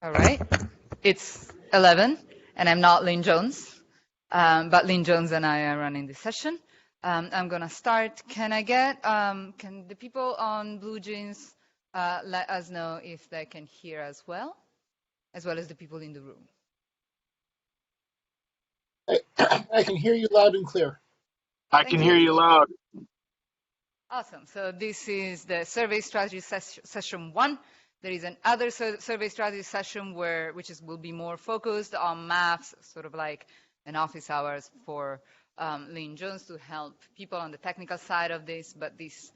All right. It's 11, and I'm not Lynne Jones, but Lynne Jones and I are running this session. I'm going to start. Can the people on Blue Jeans let us know if they can hear as well as the people in the room? I can hear you loud and clear. I can hear you loud. Awesome. So this is the survey strategy session 1. There is another survey strategy session will be more focused on maths, sort of like an office hours for Lynne Jones to help people on the technical side of this. But this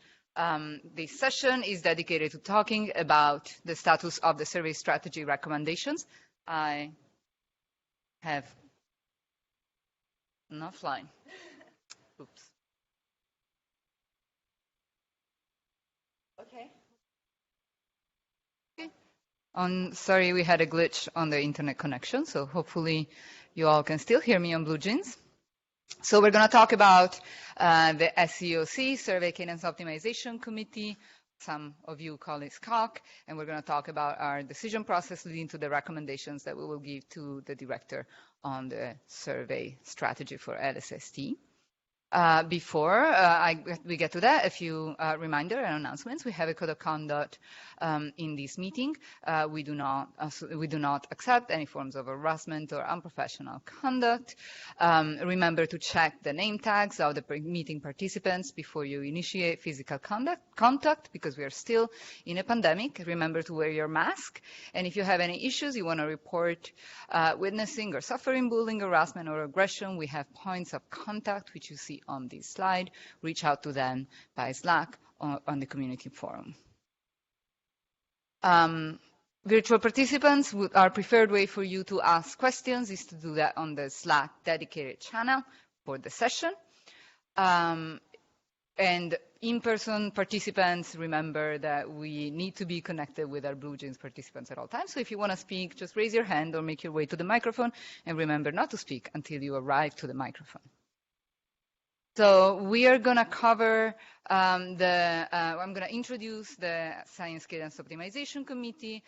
session is dedicated to talking about the status of the survey strategy recommendations. I have not flying. Oops. Okay. Sorry, we had a glitch on the internet connection, so hopefully you all can still hear me on Blue Jeans. So we're going to talk about the SCOC, Survey Cadence Optimization Committee. Some of you call it SCOC, and we're going to talk about our decision process leading to the recommendations that we will give to the director on the survey strategy for LSST. Before we get to that, a few reminder and announcements. We have a code of conduct in this meeting. We do not accept any forms of harassment or unprofessional conduct. Remember to check the name tags of the meeting participants before you initiate physical contact, because we are still in a pandemic. Remember to wear your mask. And if you have any issues, you want to report witnessing or suffering bullying, harassment, or aggression, we have points of contact, which you see on this slide. Reach out to them by Slack on the community forum. Virtual participants, our preferred way for you to ask questions is to do that on the Slack dedicated channel for the session. And in-person participants, remember that we need to be connected with our Blue Jeans participants at all times. So if you want to speak, just raise your hand or make your way to the microphone, and remember not to speak until you arrive to the microphone. So we are going to cover I'm going to introduce the Science Cadence Optimization Committee.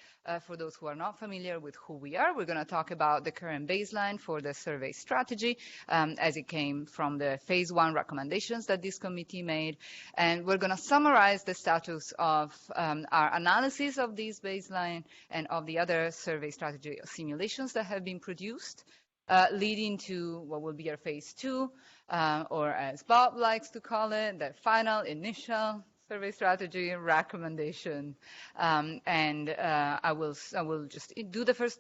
For those who are not familiar with who we are, we're going to talk about the current baseline for the survey strategy as it came from the phase 1 recommendations that this committee made. And we're going to summarize the status of our analysis of this baseline and of the other survey strategy simulations that have been produced, leading to what will be our phase 2, or as Bob likes to call it, the final initial survey strategy recommendation. I will just do the first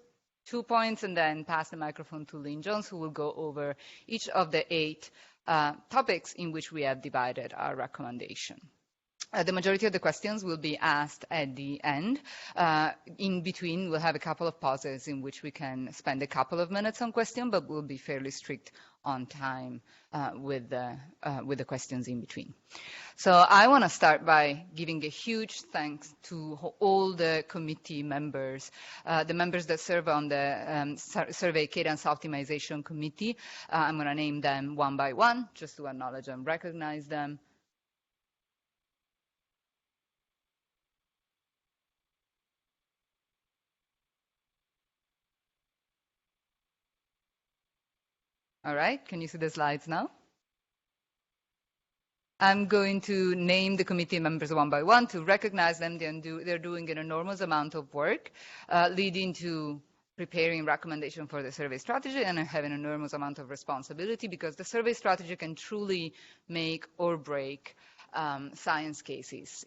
2 points and then pass the microphone to Lynne Jones, who will go over each of the 8 topics in which we have divided our recommendation. The majority of the questions will be asked at the end. In between, we'll have a couple of pauses in which we can spend a couple of minutes on question, but we'll be fairly strict on time with the questions in between. So I want to start by giving a huge thanks to all the committee members, the members that serve on the Survey Cadence Optimization Committee. I'm going to name them one by one, just to acknowledge and recognize them. All right, can you see the slides now? I'm going to name the committee members one by one to recognize them. They're doing an enormous amount of work, leading to preparing recommendation for the survey strategy and having an enormous amount of responsibility, because the survey strategy can truly make or break science cases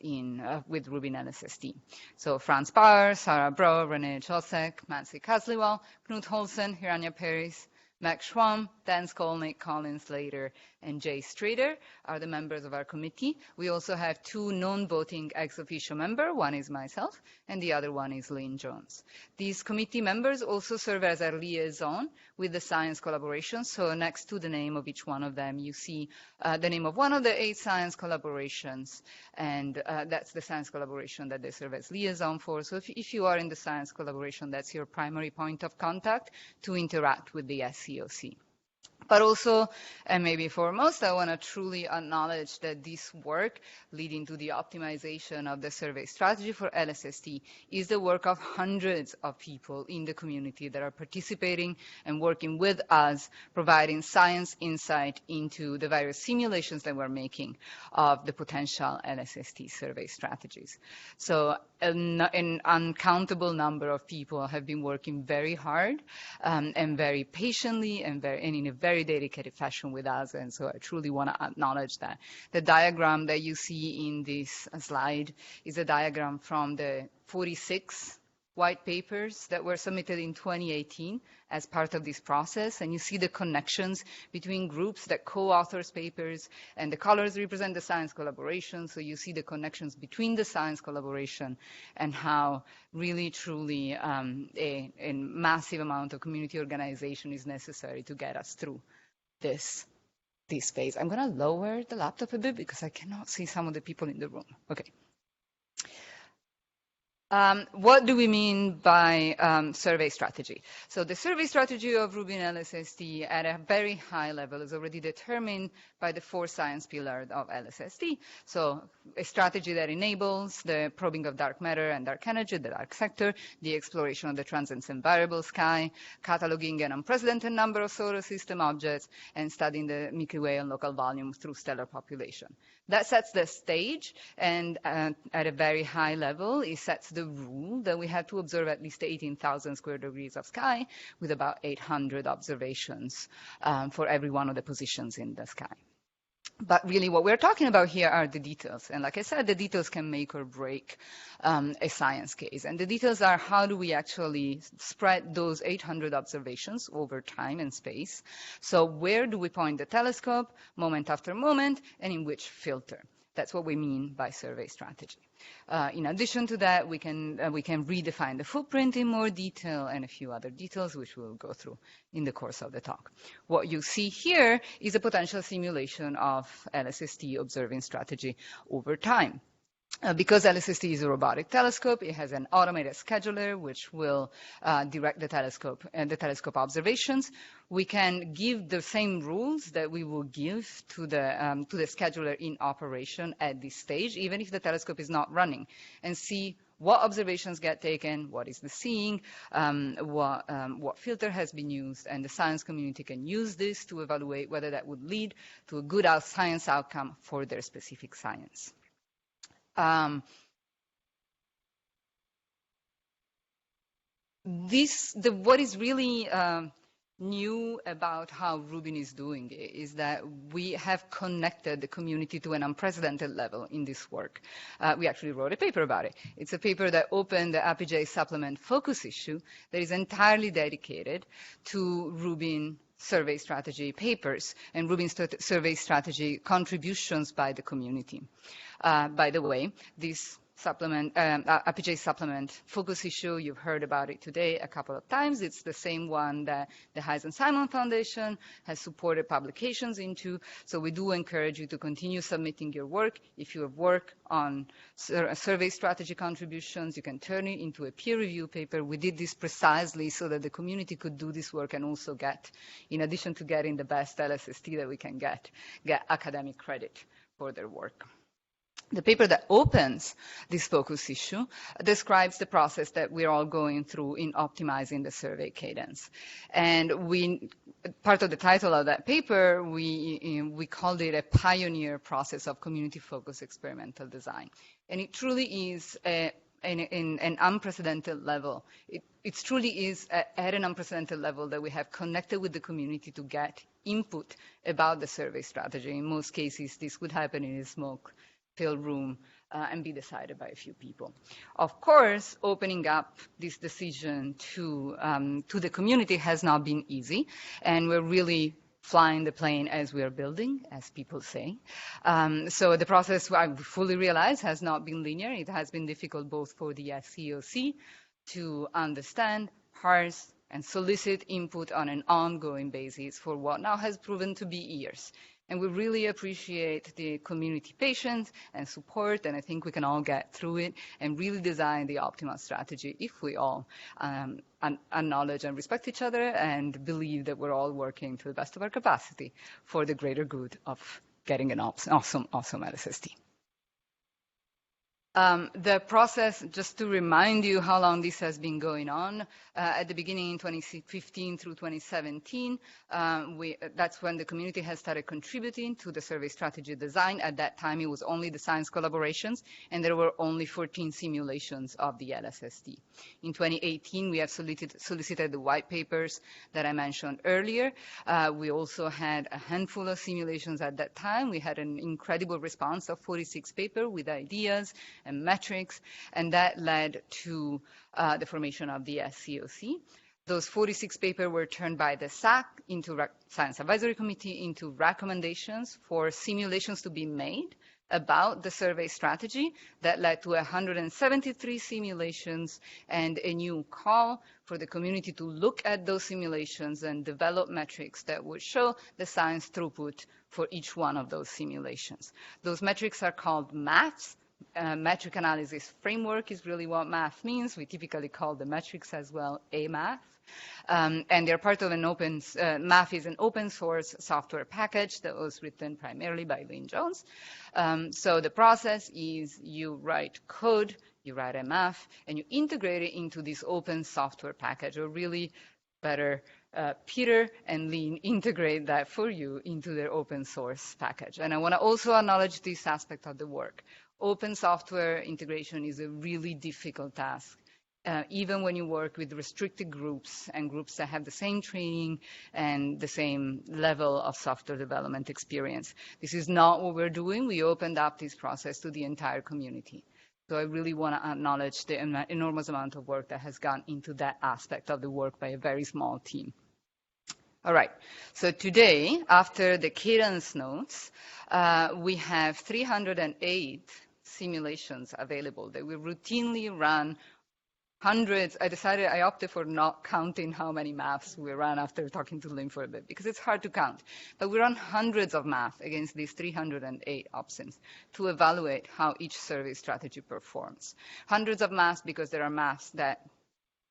with Rubin LSST. So Franz Bauer, Sarah Bro, Renee Josek, Nancy Kasliwal, Knut Holsen, Hiranya Paris, Max Schwamm, Dan Skolnick, Colin Slater, and Jay Strader are the members of our committee. We also have 2 non-voting ex officio members. One is myself, and the other one is Lynne Jones. These committee members also serve as our liaison with the science collaborations. So next to the name of each one of them, you see the name of one of the 8 science collaborations, and that's the science collaboration that they serve as liaison for. So if you are in the science collaboration, that's your primary point of contact to interact with the SCOC. But also, and maybe foremost, I want to truly acknowledge that this work leading to the optimization of the survey strategy for LSST is the work of hundreds of people in the community that are participating and working with us, providing science insight into the various simulations that we're making of the potential LSST survey strategies. So an uncountable number of people have been working very hard and very patiently and in a very dedicated fashion with us, and so I truly want to acknowledge that. The diagram that you see in this slide is a diagram from the 46 white papers that were submitted in 2018 as part of this process, and you see the connections between groups that co-authors papers, and the colors represent the science collaboration, so you see the connections between the science collaboration and how really, truly a massive amount of community organization is necessary to get us through this phase. I'm going to lower the laptop a bit because I cannot see some of the people in the room. Okay. What do we mean by survey strategy? So the survey strategy of Rubin LSST at a very high level is already determined by the 4 science pillars of LSST. So a strategy that enables the probing of dark matter and dark energy, the dark sector, the exploration of the transient and variable sky, cataloging an unprecedented number of solar system objects, and studying the Milky Way and local volume through stellar population. That sets the stage, and at a very high level, it sets the rule that we have to observe at least 18,000 square degrees of sky with about 800 observations for every one of the positions in the sky. But really what we're talking about here are the details. And like I said, the details can make or break a science case. And the details are how do we actually spread those 800 observations over time and space. So where do we point the telescope, moment after moment, and in which filter? That's what we mean by survey strategy. In addition to that, we can redefine the footprint in more detail and a few other details, which we'll go through in the course of the talk. What you see here is a potential simulation of LSST observing strategy over time. Because LSST is a robotic telescope, it has an automated scheduler which will direct the telescope and the telescope observations. We can give the same rules that we will give to the scheduler in operation at this stage, even if the telescope is not running, and see what observations get taken, what is the seeing, what filter has been used, and the science community can use this to evaluate whether that would lead to a good science outcome for their specific science. What is really new about how Rubin is doing it is that we have connected the community to an unprecedented level in this work. We actually wrote a paper about it. It's a paper that opened the APJ supplement focus issue that is entirely dedicated to Rubin survey strategy papers and Rubin survey strategy contributions by the community. By the way, this supplement, APJ supplement focus issue, you've heard about it today a couple of times. It's the same one that the Heisen-Simon Foundation has supported publications into. So we do encourage you to continue submitting your work. If you have work on survey strategy contributions, you can turn it into a peer review paper. We did this precisely so that the community could do this work and also get, in addition to getting the best LSST that we can get academic credit for their work. The paper that opens this focus issue describes the process that we're all going through in optimizing the survey cadence. And part of the title of that paper, we called it a pioneer process of community-focused experimental design. And it truly is an unprecedented level. It truly is at an unprecedented level that we have connected with the community to get input about the survey strategy. In most cases, this would happen in a smoke-filled room and be decided by a few people. Of course, opening up this decision to the community has not been easy, and we're really flying the plane as we are building, as people say. So the process, I fully realize, has not been linear. It has been difficult both for the SCOC to understand, parse, and solicit input on an ongoing basis for what now has proven to be years. And we really appreciate the community patience and support, and I think we can all get through it and really design the optimal strategy if we all acknowledge and respect each other and believe that we're all working to the best of our capacity for the greater good of getting an awesome LSST. The process, just to remind you how long this has been going on, at the beginning in 2015 through 2017, that's when the community has started contributing to the survey strategy design. At that time, it was only the science collaborations, and there were only 14 simulations of the LSST. In 2018, we have solicited the white papers that I mentioned earlier. We also had a handful of simulations at that time. We had an incredible response of 46 papers with ideas and metrics, and that led to the formation of the SCOC. Those 46 papers were turned by the SAC into Science Advisory Committee into recommendations for simulations to be made about the survey strategy. That led to 173 simulations and a new call for the community to look at those simulations and develop metrics that would show the science throughput for each one of those simulations. Those metrics are called MAFs. Metric analysis framework is really what MAF means. We typically call the metrics as well a MAF. And they're part of an MAF is an open source software package that was written primarily by Lynne Jones. So the process is you write code, you write a MAF, and you integrate it into this open software package, or really better, Peter and Lynne integrate that for you into their open source package. And I want to also acknowledge this aspect of the work. Open software integration is a really difficult task, even when you work with restricted groups and groups that have the same training and the same level of software development experience. This is not what we're doing. We opened up this process to the entire community. So I really want to acknowledge the enormous amount of work that has gone into that aspect of the work by a very small team. All right, so today, after the cadence notes, we have 308 simulations available that we routinely run hundreds. I opted for not counting how many MAFs we ran after talking to Lynne for a bit, because it's hard to count. But we run hundreds of MAFs against these 308 options to evaluate how each survey strategy performs. Hundreds of MAFs because there are MAFs that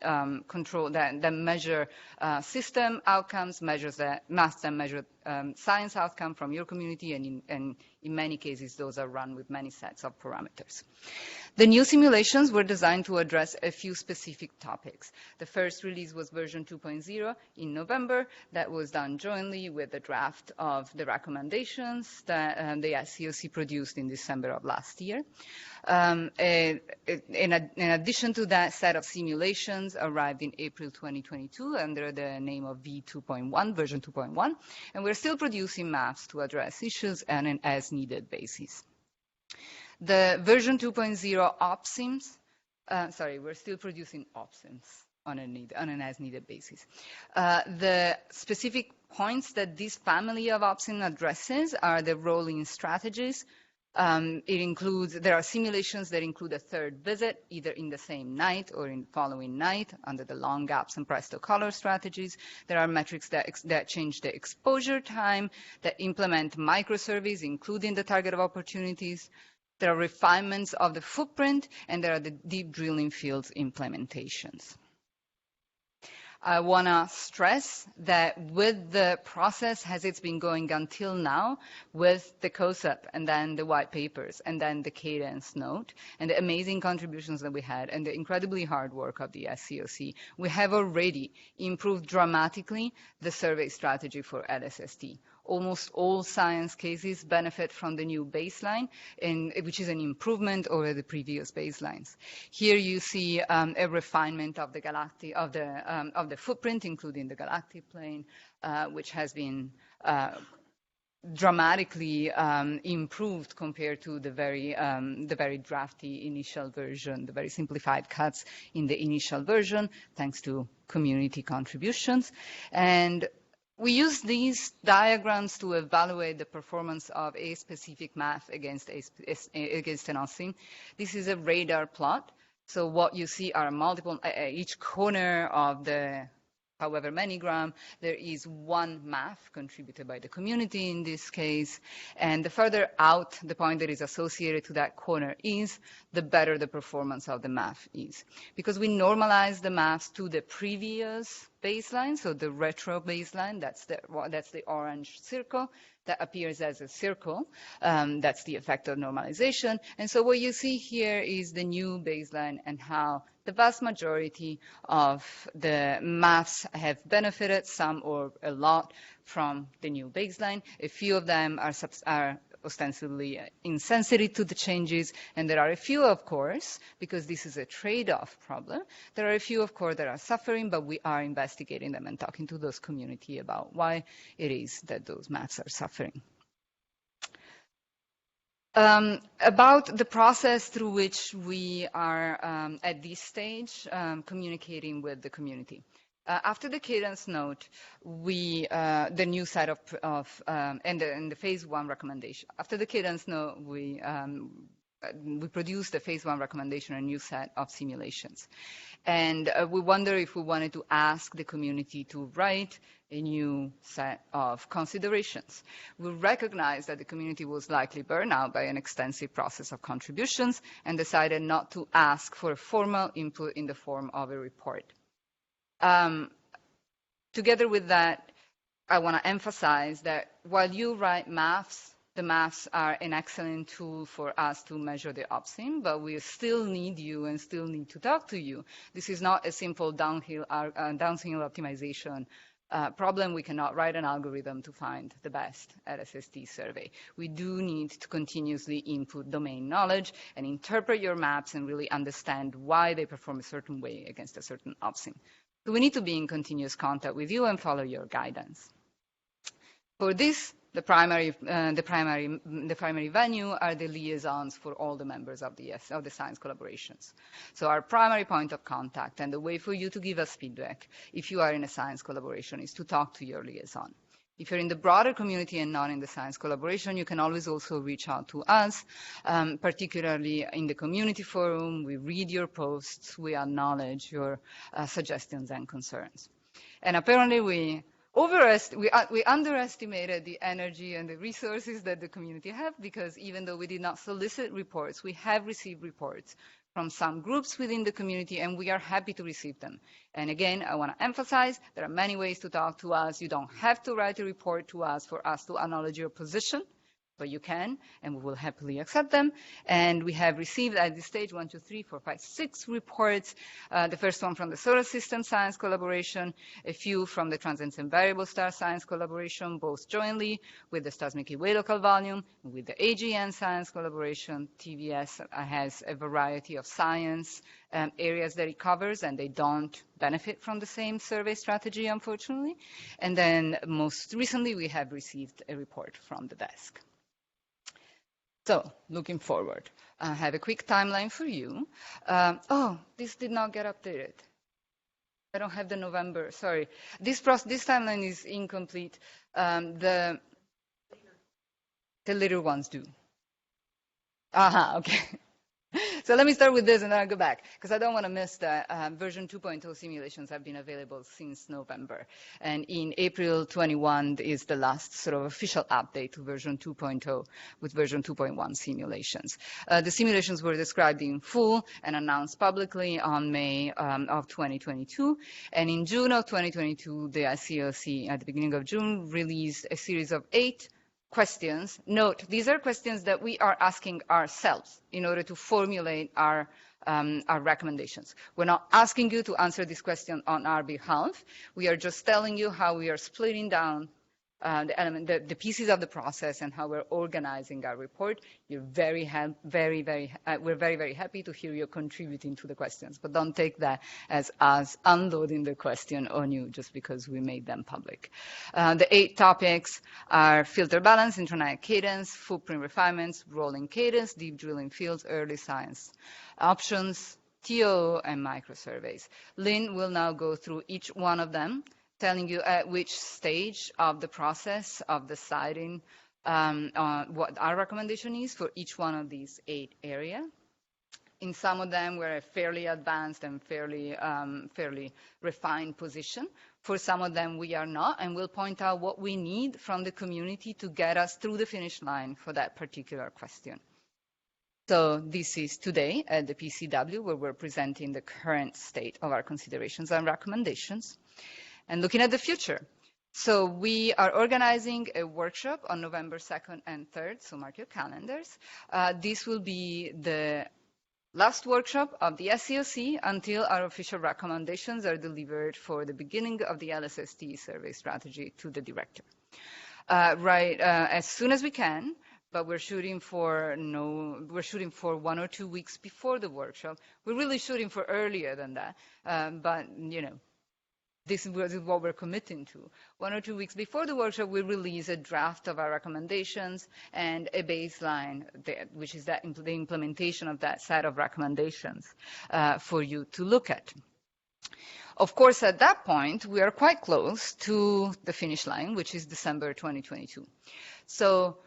that measure system outcomes, MAFs that measure science outcome from your community, and in many cases, those are run with many sets of parameters. The new simulations were designed to address a few specific topics. The first release was version 2.0 in November. That was done jointly with the draft of the recommendations that the SCOC produced in December of last year. In addition to that, set of simulations arrived in April 2022 under the name of V2.1, version 2.1, and we're still producing MAFs to address issues on an as-needed basis. The version 2.0 OPSIMs, we're still producing OPSIMs on an as-needed basis. The specific points that this family of OPSIM addresses are the rolling strategies. There are simulations that include a third visit, either in the same night or in the following night, under the long gaps and presto color strategies. There are metrics that change the exposure time, that implement microsurveys, including the target of opportunities. There are refinements of the footprint, and there are the deep drilling fields implementations. I want to stress that with the process as it's been going until now, with the COSEP and then the white papers and then the cadence note and the amazing contributions that we had and the incredibly hard work of the SCOC, we have already improved dramatically the survey strategy for LSST. Almost all science cases benefit from the new baseline, which is an improvement over the previous baselines. Here you see a refinement of the footprint, including the galactic plane, which has been dramatically improved compared to the very drafty initial version, the very simplified cuts in the initial version, thanks to community contributions. And we use these diagrams to evaluate the performance of a specific MAF against an OPSIM. This is a radar plot. So what you see are multiple, each corner of the however many gram, there is one math contributed by the community in this case. And the further out the point that is associated to that corner is, the better the performance of the math is. Because we normalize the math to the previous baseline, so the retro baseline, that's the orange circle, that appears as a circle. That's the effect of normalization. And so what you see here is the new baseline and how the vast majority of the maths have benefited, some or a lot, from the new baseline. A few of them are ostensibly insensitive to the changes, and there are a few, of course, because this is a trade-off problem, there are a few, of course, that are suffering, but we are investigating them and talking to those community about why it is that those maths are suffering. About the process through which we are at this stage communicating with the community. After the cadence note, the new set and the phase 1 recommendation. After the cadence note, we produced the phase 1 recommendation, a new set of simulations. And we wonder if we wanted to ask the community to write a new set of considerations. We recognize that the community was likely burned out by an extensive process of contributions and decided not to ask for a formal input in the form of a report. Together with that, I want to emphasize that while you write maths, the maths are an excellent tool for us to measure the opsim, but we still need you and still need to talk to you. This is not a simple downhill optimization problem. We cannot write an algorithm to find the best LSST survey. We do need to continuously input domain knowledge and interpret your maps and really understand why they perform a certain way against a certain opsim. So we need to be in continuous contact with you and follow your guidance. For this, the primary venue are the liaisons for all the members of the science collaborations. So our primary point of contact and the way for you to give us feedback if you are in a science collaboration is to talk to your liaison. If you're in the broader community and not in the science collaboration, you can always also reach out to us, particularly in the community forum. We read your posts, we acknowledge your suggestions and concerns. And apparently we underestimated the energy and the resources that the community have, because even though we did not solicit reports, we have received reports from some groups within the community, and we are happy to receive them. And again, I want to emphasize, there are many ways to talk to us. You don't have to write a report to us for us to acknowledge your position, but you can, and we will happily accept them. And we have received at this stage 1, 2, 3, 4, 5, 6 reports. The first one from the Solar System Science Collaboration, a few from the Transient and Variable Star Science Collaboration, both jointly with the Stars Milky Way Local Volume, with the AGN Science Collaboration. TVS has a variety of science areas that it covers, and they don't benefit from the same survey strategy, unfortunately. And then most recently, we have received a report from the desk. So, looking forward, I have a quick timeline for you. This did not get updated. I don't have the November, sorry. This timeline is incomplete. The later ones do. Okay. So let me start with this and then I'll go back, because I don't want to miss that. Version 2.0 simulations have been available since November. And in April 21 is the last sort of official update to version 2.0 with version 2.1 simulations. The simulations were described in full and announced publicly on May of 2022. And in June of 2022, the SCOC, at the beginning of June, released a series of 8 questions. Note, these are questions that we are asking ourselves in order to formulate our recommendations. We're not asking you to answer this question on our behalf. We are just telling you how we are splitting down the pieces of the process and how we're organizing our report. We're very, very happy to hear you contributing to the questions, but don't take that as us unloading the question on you just because we made them public. The 8 topics are filter balance, intranet cadence, footprint refinements, rolling cadence, deep drilling fields, early science options, TO, and microsurveys. Lynne will now go through each one of them, telling you at which stage of the process of deciding what our recommendation is for each one of these 8 areas. In some of them, we're a fairly advanced and fairly refined position. For some of them, we are not, and we'll point out what we need from the community to get us through the finish line for that particular question. So this is today at the PCW, where we're presenting the current state of our considerations and recommendations. And looking at the future. So we are organizing a workshop on November 2nd and 3rd, so mark your calendars. This will be the last workshop of the SCOC until our official recommendations are delivered for the beginning of the LSST survey strategy to the director. As soon as we can, but we're shooting for 1 or 2 weeks before the workshop. We're really shooting for earlier than that, but this is what we're committing to. 1 or 2 weeks before the workshop, we release a draft of our recommendations and a baseline, which is the implementation of that set of recommendations for you to look at. Of course, at that point, we are quite close to the finish line, which is December 2022. So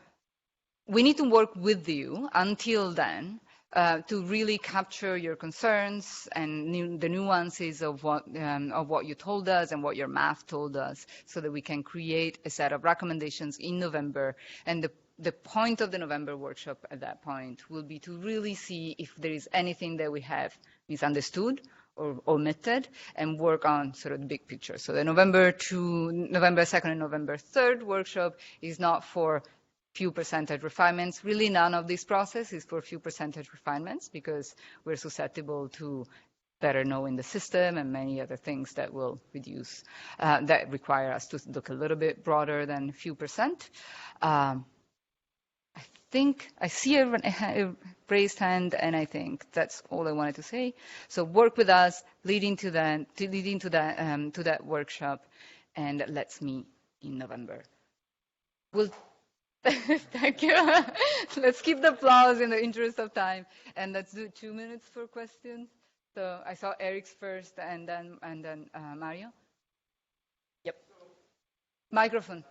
we need to work with you until then to really capture your concerns and the nuances of what you told us and what your math told us, so that we can create a set of recommendations in November. And the point of the November workshop at that point will be to really see if there is anything that we have misunderstood or omitted, and work on sort of the big picture. So the November 2nd and November 3rd workshop is not for few percentage refinements. Really, none of this process is for few percentage refinements, because we're susceptible to better knowing the system and many other things that will reduce, that require us to look a little bit broader than a few percent. I think I see a raised hand, and I think that's all I wanted to say. So work with us, leading to that workshop, and let's meet in November. Thank you. Let's keep the applause in the interest of time, and let's do 2 minutes for questions. So I saw Eric's first, and then Mario. Yep. Microphone.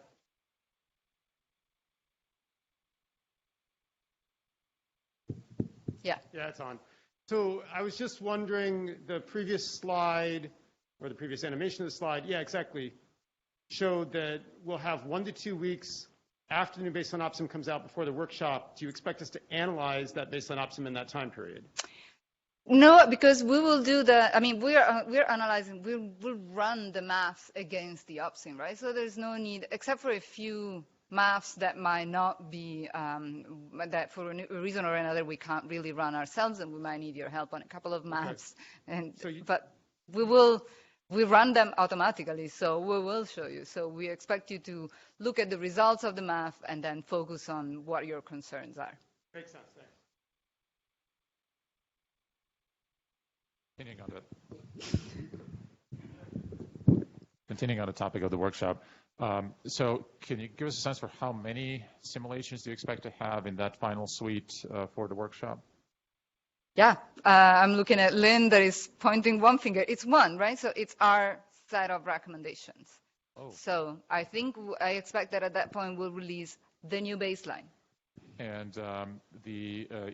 Yeah. Yeah, it's on. So I was just wondering, the previous slide, or the previous animation of the slide, yeah, exactly, showed that we'll have 1 to 2 weeks after the new baseline opsim comes out before the workshop. Do you expect us to analyze that baseline opsim in that time period? No, because we will do we're analyzing, we'll run the maths against the opsim, right? So there's no need, except for a few maths that might not be, that for a reason or another we can't really run ourselves, and we might need your help on a couple of maths. Okay. But we run them automatically, so we will show you. So we expect you to look at the results of the math and then focus on what your concerns are. Makes sense, thanks. Continuing on the topic of the workshop, so can you give us a sense for how many simulations do you expect to have in that final suite for the workshop? Yeah, I'm looking at Lynne that is pointing one finger. It's one, right? So it's our set of recommendations. Oh. So I expect that at that point we'll release the new baseline. And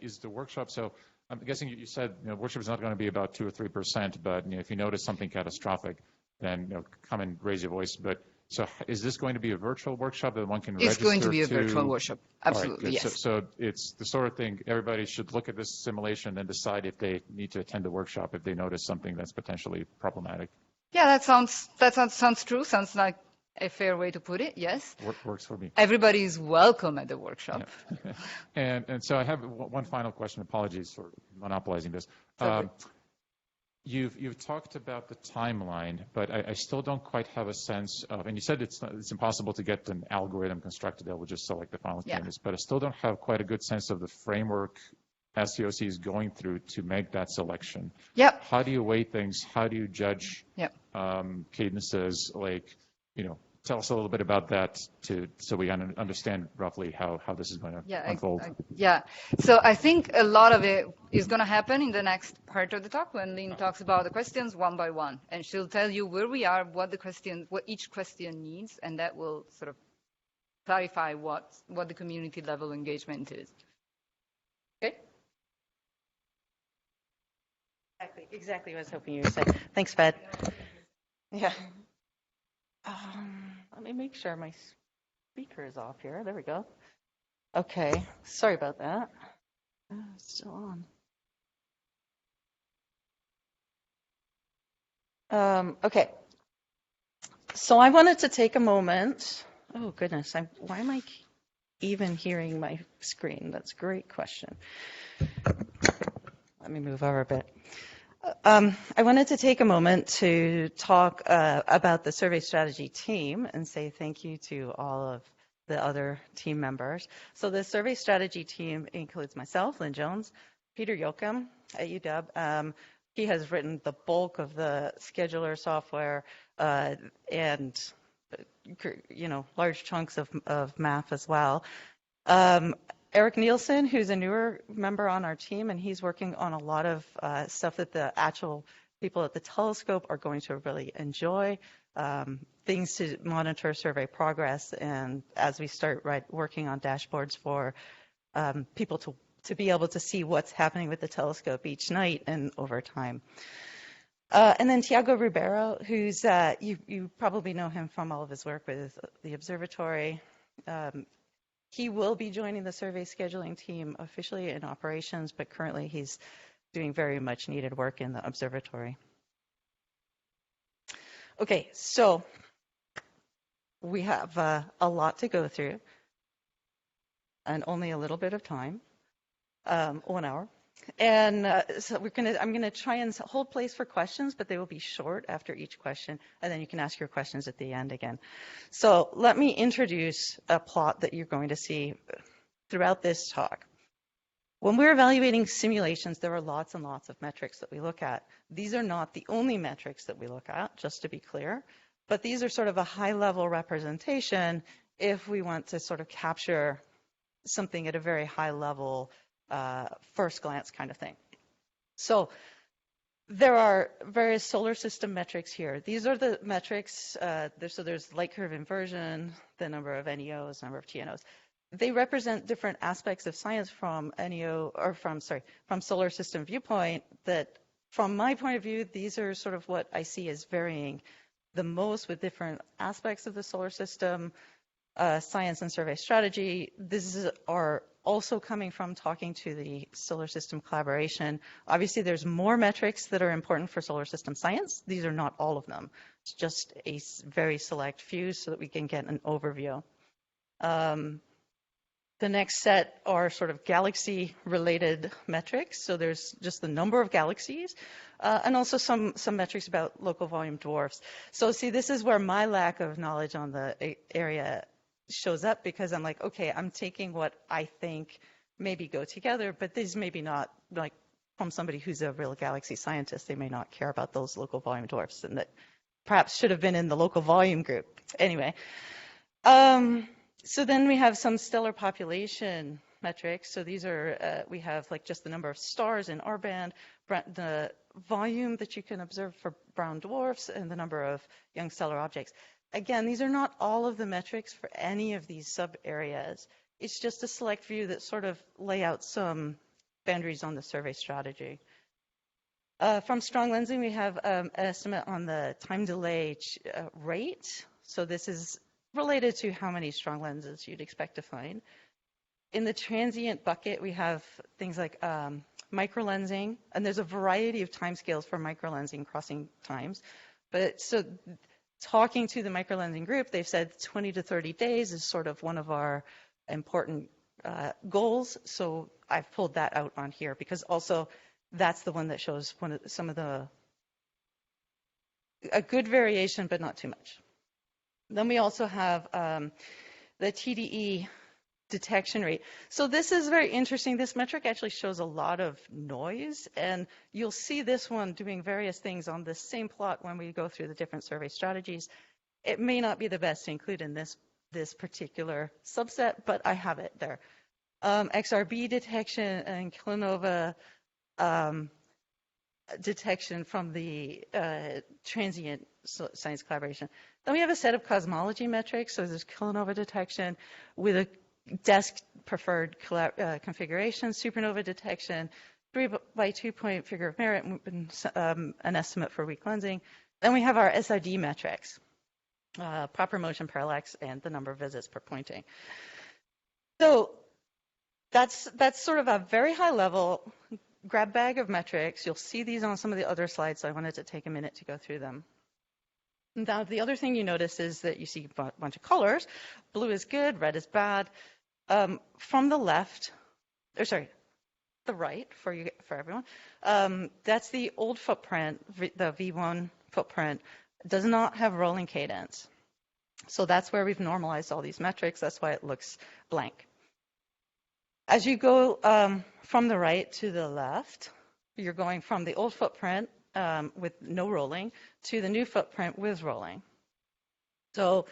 is the workshop, so I'm guessing you said workshop is not going to be about 2 or 3%, but if you notice something catastrophic, then come and raise your voice. But so is this going to be a virtual workshop that one can register to? It's going to be a virtual workshop. Absolutely, right, yes. So it's the sort of thing everybody should look at this simulation and decide if they need to attend the workshop if they notice something that's potentially problematic. Yeah, that sounds true. Sounds like a fair way to put it. Yes. Works for me. Everybody is welcome at the workshop. Yeah. and so I have one final question. Apologies for monopolizing this. You've talked about the timeline, but I still don't quite have a sense of, and you said it's impossible to get an algorithm constructed that will just select the final candidates, but I still don't have quite a good sense of the framework SCOC is going through to make that selection. Yep. How do you weigh things? How do you judge cadences? Tell us a little bit about that so we understand roughly how this is going to unfold. So I think a lot of it is going to happen in the next part of the talk when Lynne talks about the questions one by one, and she'll tell you where we are, what each question needs, and that will sort of clarify what the community level engagement is. Okay. Exactly what I was hoping you would say. Thanks, Fed. Yeah. Let me make sure my speaker is off here. There we go. Okay. Sorry about that. It's still on. Okay. So I wanted to take a moment. Oh, goodness. Why am I even hearing my screen? That's a great question. Let me move over a bit. I wanted to take a moment to talk about the survey strategy team and say thank you to all of the other team members. So the survey strategy team includes myself, Lynne Jones, Peter Yoakum at UW. He has written the bulk of the scheduler software and large chunks of math as well. Eric Nielsen, who's a newer member on our team, and he's working on a lot of stuff that the actual people at the telescope are going to really enjoy, things to monitor survey progress, and as we start working on dashboards for people to be able to see what's happening with the telescope each night and over time. And then Tiago Ribeiro, who's, you probably know him from all of his work with the observatory. He will be joining the survey scheduling team officially in operations, but currently he's doing very much needed work in the observatory. Okay, so we have a lot to go through and only a little bit of time, 1 hour. And so I'm gonna try and hold place for questions, but they will be short after each question, and then you can ask your questions at the end again. So let me introduce a plot that you're going to see throughout this talk. When we're evaluating simulations, there are lots and lots of metrics that we look at. These are not the only metrics that we look at, just to be clear, but these are sort of a high-level representation if we want to sort of capture something at a very high level, first glance kind of thing. So there are various solar system metrics here. These are the metrics. So there's light curve inversion, the number of NEOs, number of TNOs. They represent different aspects of science from from solar system viewpoint that, from my point of view, these are sort of what I see as varying the most with different aspects of the solar system, science and survey strategy. These are also coming from talking to the solar system collaboration. Obviously, there's more metrics that are important for solar system science. These are not all of them. It's just a very select few so that we can get an overview. The next set are sort of galaxy-related metrics. So there's just the number of galaxies, and also some metrics about local volume dwarfs. So see, this is where my lack of knowledge on the area shows up, because I'm like, okay, I'm taking what I think maybe go together, but these maybe not, like from somebody who's a real galaxy scientist, they may not care about those local volume dwarfs, and that perhaps should have been in the local volume group. Anyway, so then we have some stellar population metrics. So these are, we have like just the number of stars in R band, the volume that you can observe for brown dwarfs, and the number of young stellar objects. Again, these are not all of the metrics for any of these sub-areas. It's just a select few that sort of lay out some boundaries on the survey strategy. From strong lensing, we have an estimate on the time delay rate. So this is related to how many strong lenses you'd expect to find. In the transient bucket, we have things like microlensing, and there's a variety of timescales for microlensing crossing times. But so talking to the microlensing group, they've said 20 to 30 days is sort of one of our important goals. So I've pulled that out on here because also that's the one that shows some of a good variation, but not too much. Then we also have the TDE detection rate. So this is very interesting. This metric actually shows a lot of noise, and you'll see this one doing various things on the same plot when we go through the different survey strategies. It may not be the best to include in this particular subset, but I have it there. XRB detection and kilonova detection from the transient science collaboration. Then we have a set of cosmology metrics. So there's kilonova detection with a desk preferred configuration, supernova detection, 3 by 2 point figure of merit, an estimate for weak cleansing. Then we have our SID metrics, proper motion parallax and the number of visits per pointing. So that's sort of a very high level grab bag of metrics. You'll see these on some of the other slides, so I wanted to take a minute to go through them. Now, the other thing you notice is that you see a bunch of colors. Blue is good, red is bad. From the left, or sorry, the right for everyone, that's the old footprint, the V1 footprint. Does not have rolling cadence. So that's where we've normalized all these metrics. That's why it looks blank. As you go from the right to the left, you're going from the old footprint with no rolling to the new footprint with rolling. So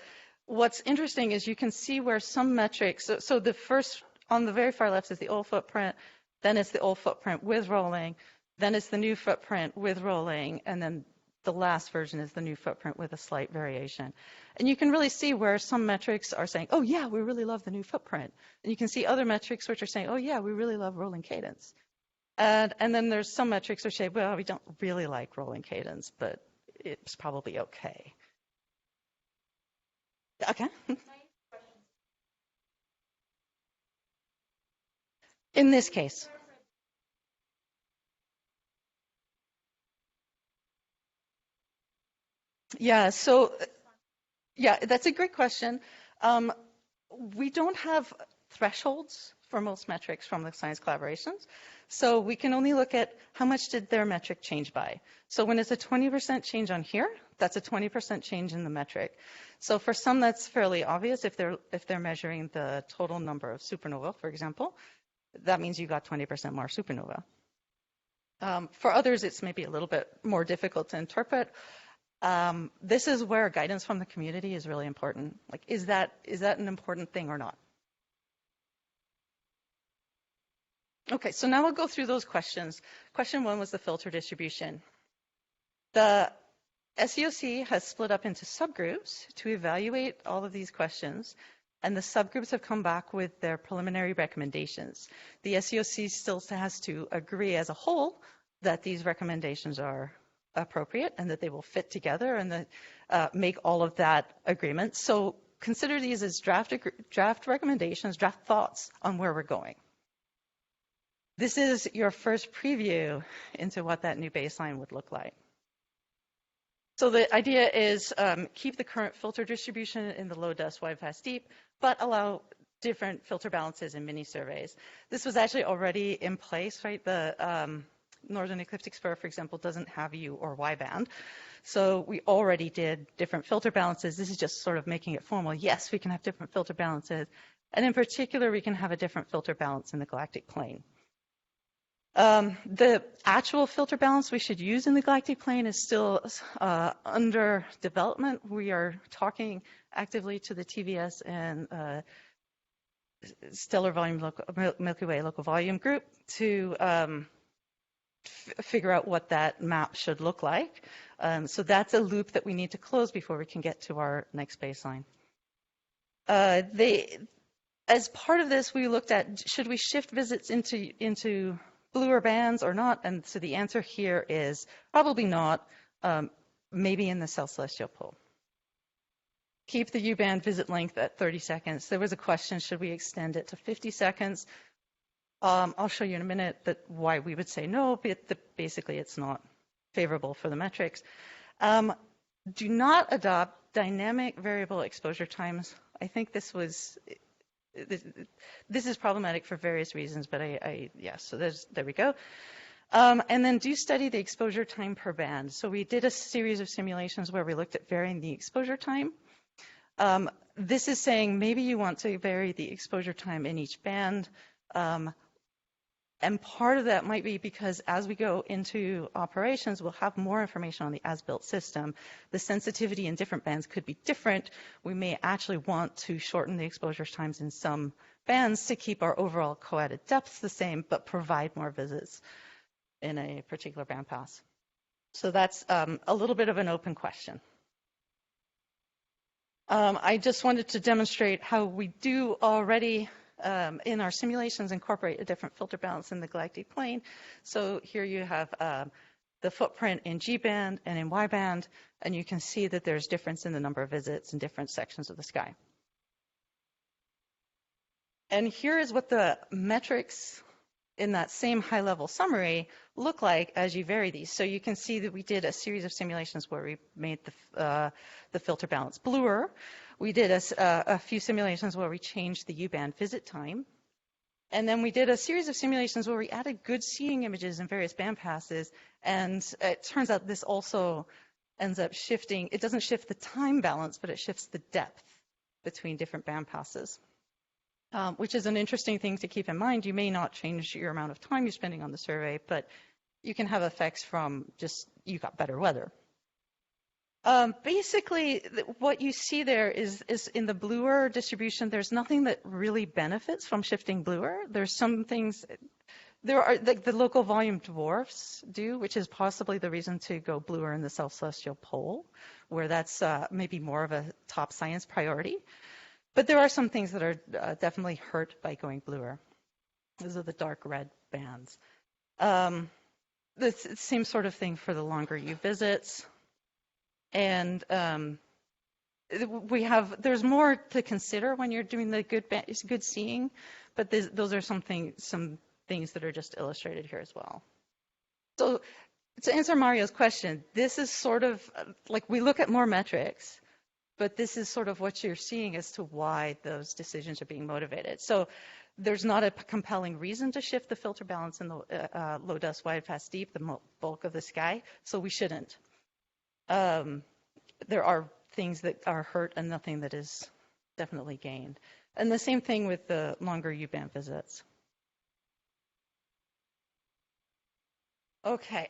what's interesting is you can see where some metrics, so the first, on the very far left is the old footprint, then it's the old footprint with rolling, then it's the new footprint with rolling, and then the last version is the new footprint with a slight variation. And you can really see where some metrics are saying, oh yeah, we really love the new footprint. And you can see other metrics which are saying, oh yeah, we really love rolling cadence. And then there's some metrics which say, well, we don't really like rolling cadence, but it's probably okay. Okay. In this case. Yeah, so, yeah, that's a great question. We don't have thresholds for most metrics from the science collaborations. So we can only look at how much did their metric change by. So when it's a 20% change on here, that's a 20% change in the metric. So for some, that's fairly obvious. If they're measuring the total number of supernova, for example, that means you got 20% more supernova. For others, it's maybe a little bit more difficult to interpret. This is where guidance from the community is really important. Like, is that an important thing or not? Okay, so now we'll go through those questions. Question 1 was the filter distribution. The SCOC has split up into subgroups to evaluate all of these questions, and the subgroups have come back with their preliminary recommendations. The SCOC still has to agree as a whole that these recommendations are appropriate and that they will fit together and that make all of that agreement. So consider these as draft recommendations, draft thoughts on where we're going. This is your first preview into what that new baseline would look like. So the idea is keep the current filter distribution in the low dust, wide, fast, deep, but allow different filter balances in mini surveys. This was actually already in place, right? The Northern Ecliptic Spur, for example, doesn't have U or Y band. So we already did different filter balances. This is just sort of making it formal. Yes, we can have different filter balances. And in particular, we can have a different filter balance in the galactic plane. The actual filter balance we should use in the galactic plane is still under development. We are talking actively to the TVS and Stellar Volume Milky Way Local Volume Group to figure out what that map should look like. So that's a loop that we need to close before we can get to our next baseline. As part of this, we looked at, should we shift visits into bluer bands or not? And so the answer here is probably not, maybe in the South Celestial Pole. Keep the U-band visit length at 30 seconds. There was a question, should we extend it to 50 seconds? I'll show you in a minute why we would say no, but basically it's not favorable for the metrics. Do not adopt dynamic variable exposure times. I think this is problematic for various reasons, but so there we go. And then do study the exposure time per band. So we did a series of simulations where we looked at varying the exposure time. This is saying maybe you want to vary the exposure time in each band. And part of that might be because as we go into operations, we'll have more information on the as-built system. The sensitivity in different bands could be different. We may actually want to shorten the exposure times in some bands to keep our overall co-added depths the same, but provide more visits in a particular band pass. So that's a little bit of an open question. I just wanted to demonstrate how we do already in our simulations incorporate a different filter balance in the galactic plane. So here you have the footprint in G band and in Y band, and you can see that there's difference in the number of visits in different sections of the sky. And here is what the metrics in that same high-level summary look like as you vary these. So you can see that we did a series of simulations where we made the filter balance bluer. We did a few simulations where we changed the U-band visit time. And then we did a series of simulations where we added good seeing images in various band passes. And it turns out this also ends up shifting. It doesn't shift the time balance, but it shifts the depth between different band passes. Which is an interesting thing to keep in mind. You may not change your amount of time you're spending on the survey, but you can have effects from just you got better weather. Basically, what you see there is in the bluer distribution, there's nothing that really benefits from shifting bluer. There's some things, there are like the local volume dwarfs do, which is possibly the reason to go bluer in the South Celestial Pole, where that's maybe more of a top science priority. But there are some things that are definitely hurt by going bluer. Those are the dark red bands. The same sort of thing for the longer U visits. And there's more to consider when you're doing the good seeing, but those are some things that are just illustrated here as well. So to answer Mario's question, this is sort of like we look at more metrics, but this is sort of what you're seeing as to why those decisions are being motivated. So there's not a compelling reason to shift the filter balance in the low dust, wide, fast, deep, the bulk of the sky, so we shouldn't. There are things that are hurt and nothing that is definitely gained. And the same thing with the longer U-band visits. Okay.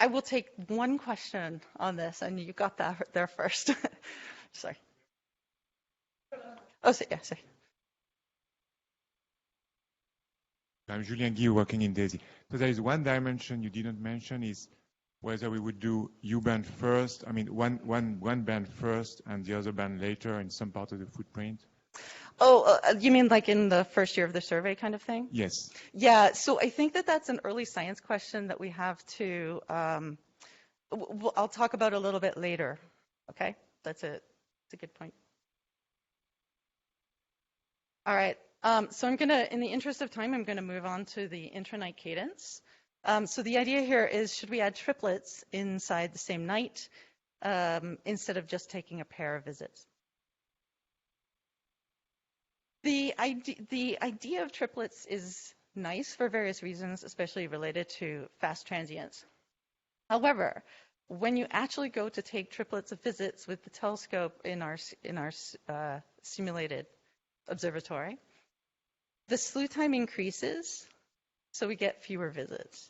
I will take one question on this, and you got that there first. Sorry. Oh, yeah, sorry. I'm Julien Guy, working in DAISY. So there is one dimension you didn't mention is whether we would do U-band first, I mean one band first and the other band later in some part of the footprint. Oh, you mean like in the first year of the survey kind of thing? Yes. Yeah, so I think that's an early science question that we have to, I'll talk about a little bit later, okay? That's a good point. All right, so I'm gonna, in the interest of time, I'm gonna move on to the intra-night cadence. So the idea here is, should we add triplets inside the same night instead of just taking a pair of visits? The idea of triplets is nice for various reasons, especially related to fast transients. However, when you actually go to take triplets of visits with the telescope in our simulated observatory, the slew time increases, so we get fewer visits.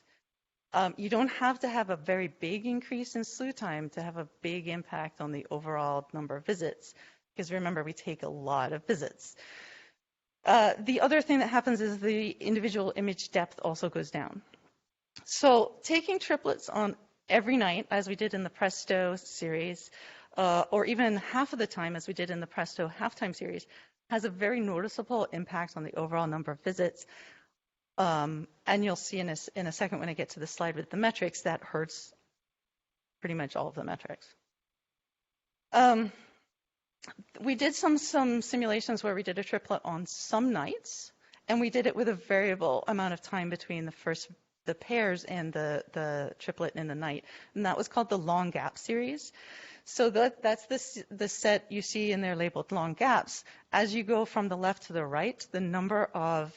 You don't have to have a very big increase in slew time to have a big impact on the overall number of visits, because remember, we take a lot of visits. The other thing that happens is the individual image depth also goes down. So taking triplets on every night, as we did in the Presto series, or even half of the time, as we did in the Presto halftime series, has a very noticeable impact on the overall number of visits. And you'll see in a second when I get to the slide with the metrics, that hurts pretty much all of the metrics. We did some simulations where we did a triplet on some nights, and we did it with a variable amount of time between the pairs and the triplet in the night, and that was called the long gap series. So that's the set you see in there labeled long gaps. As you go from the left to the right, the number of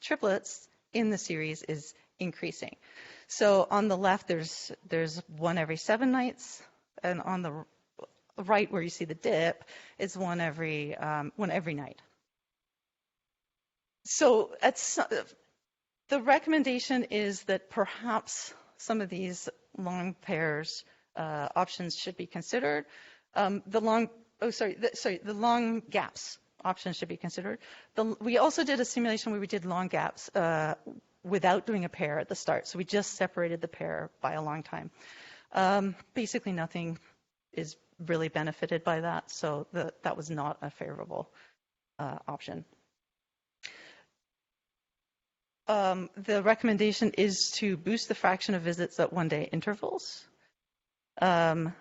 triplets in the series is increasing. So on the left, there's one every 7 nights, and on the right where you see the dip, it's one every night. So the recommendation is that perhaps some of these long pairs options should be considered. The long gaps options should be considered. We also did a simulation where we did long gaps without doing a pair at the start. So we just separated the pair by a long time. Basically, nothing is really benefited by that. So that was not a favorable option. the recommendation is to boost the fraction of visits at one-day intervals. And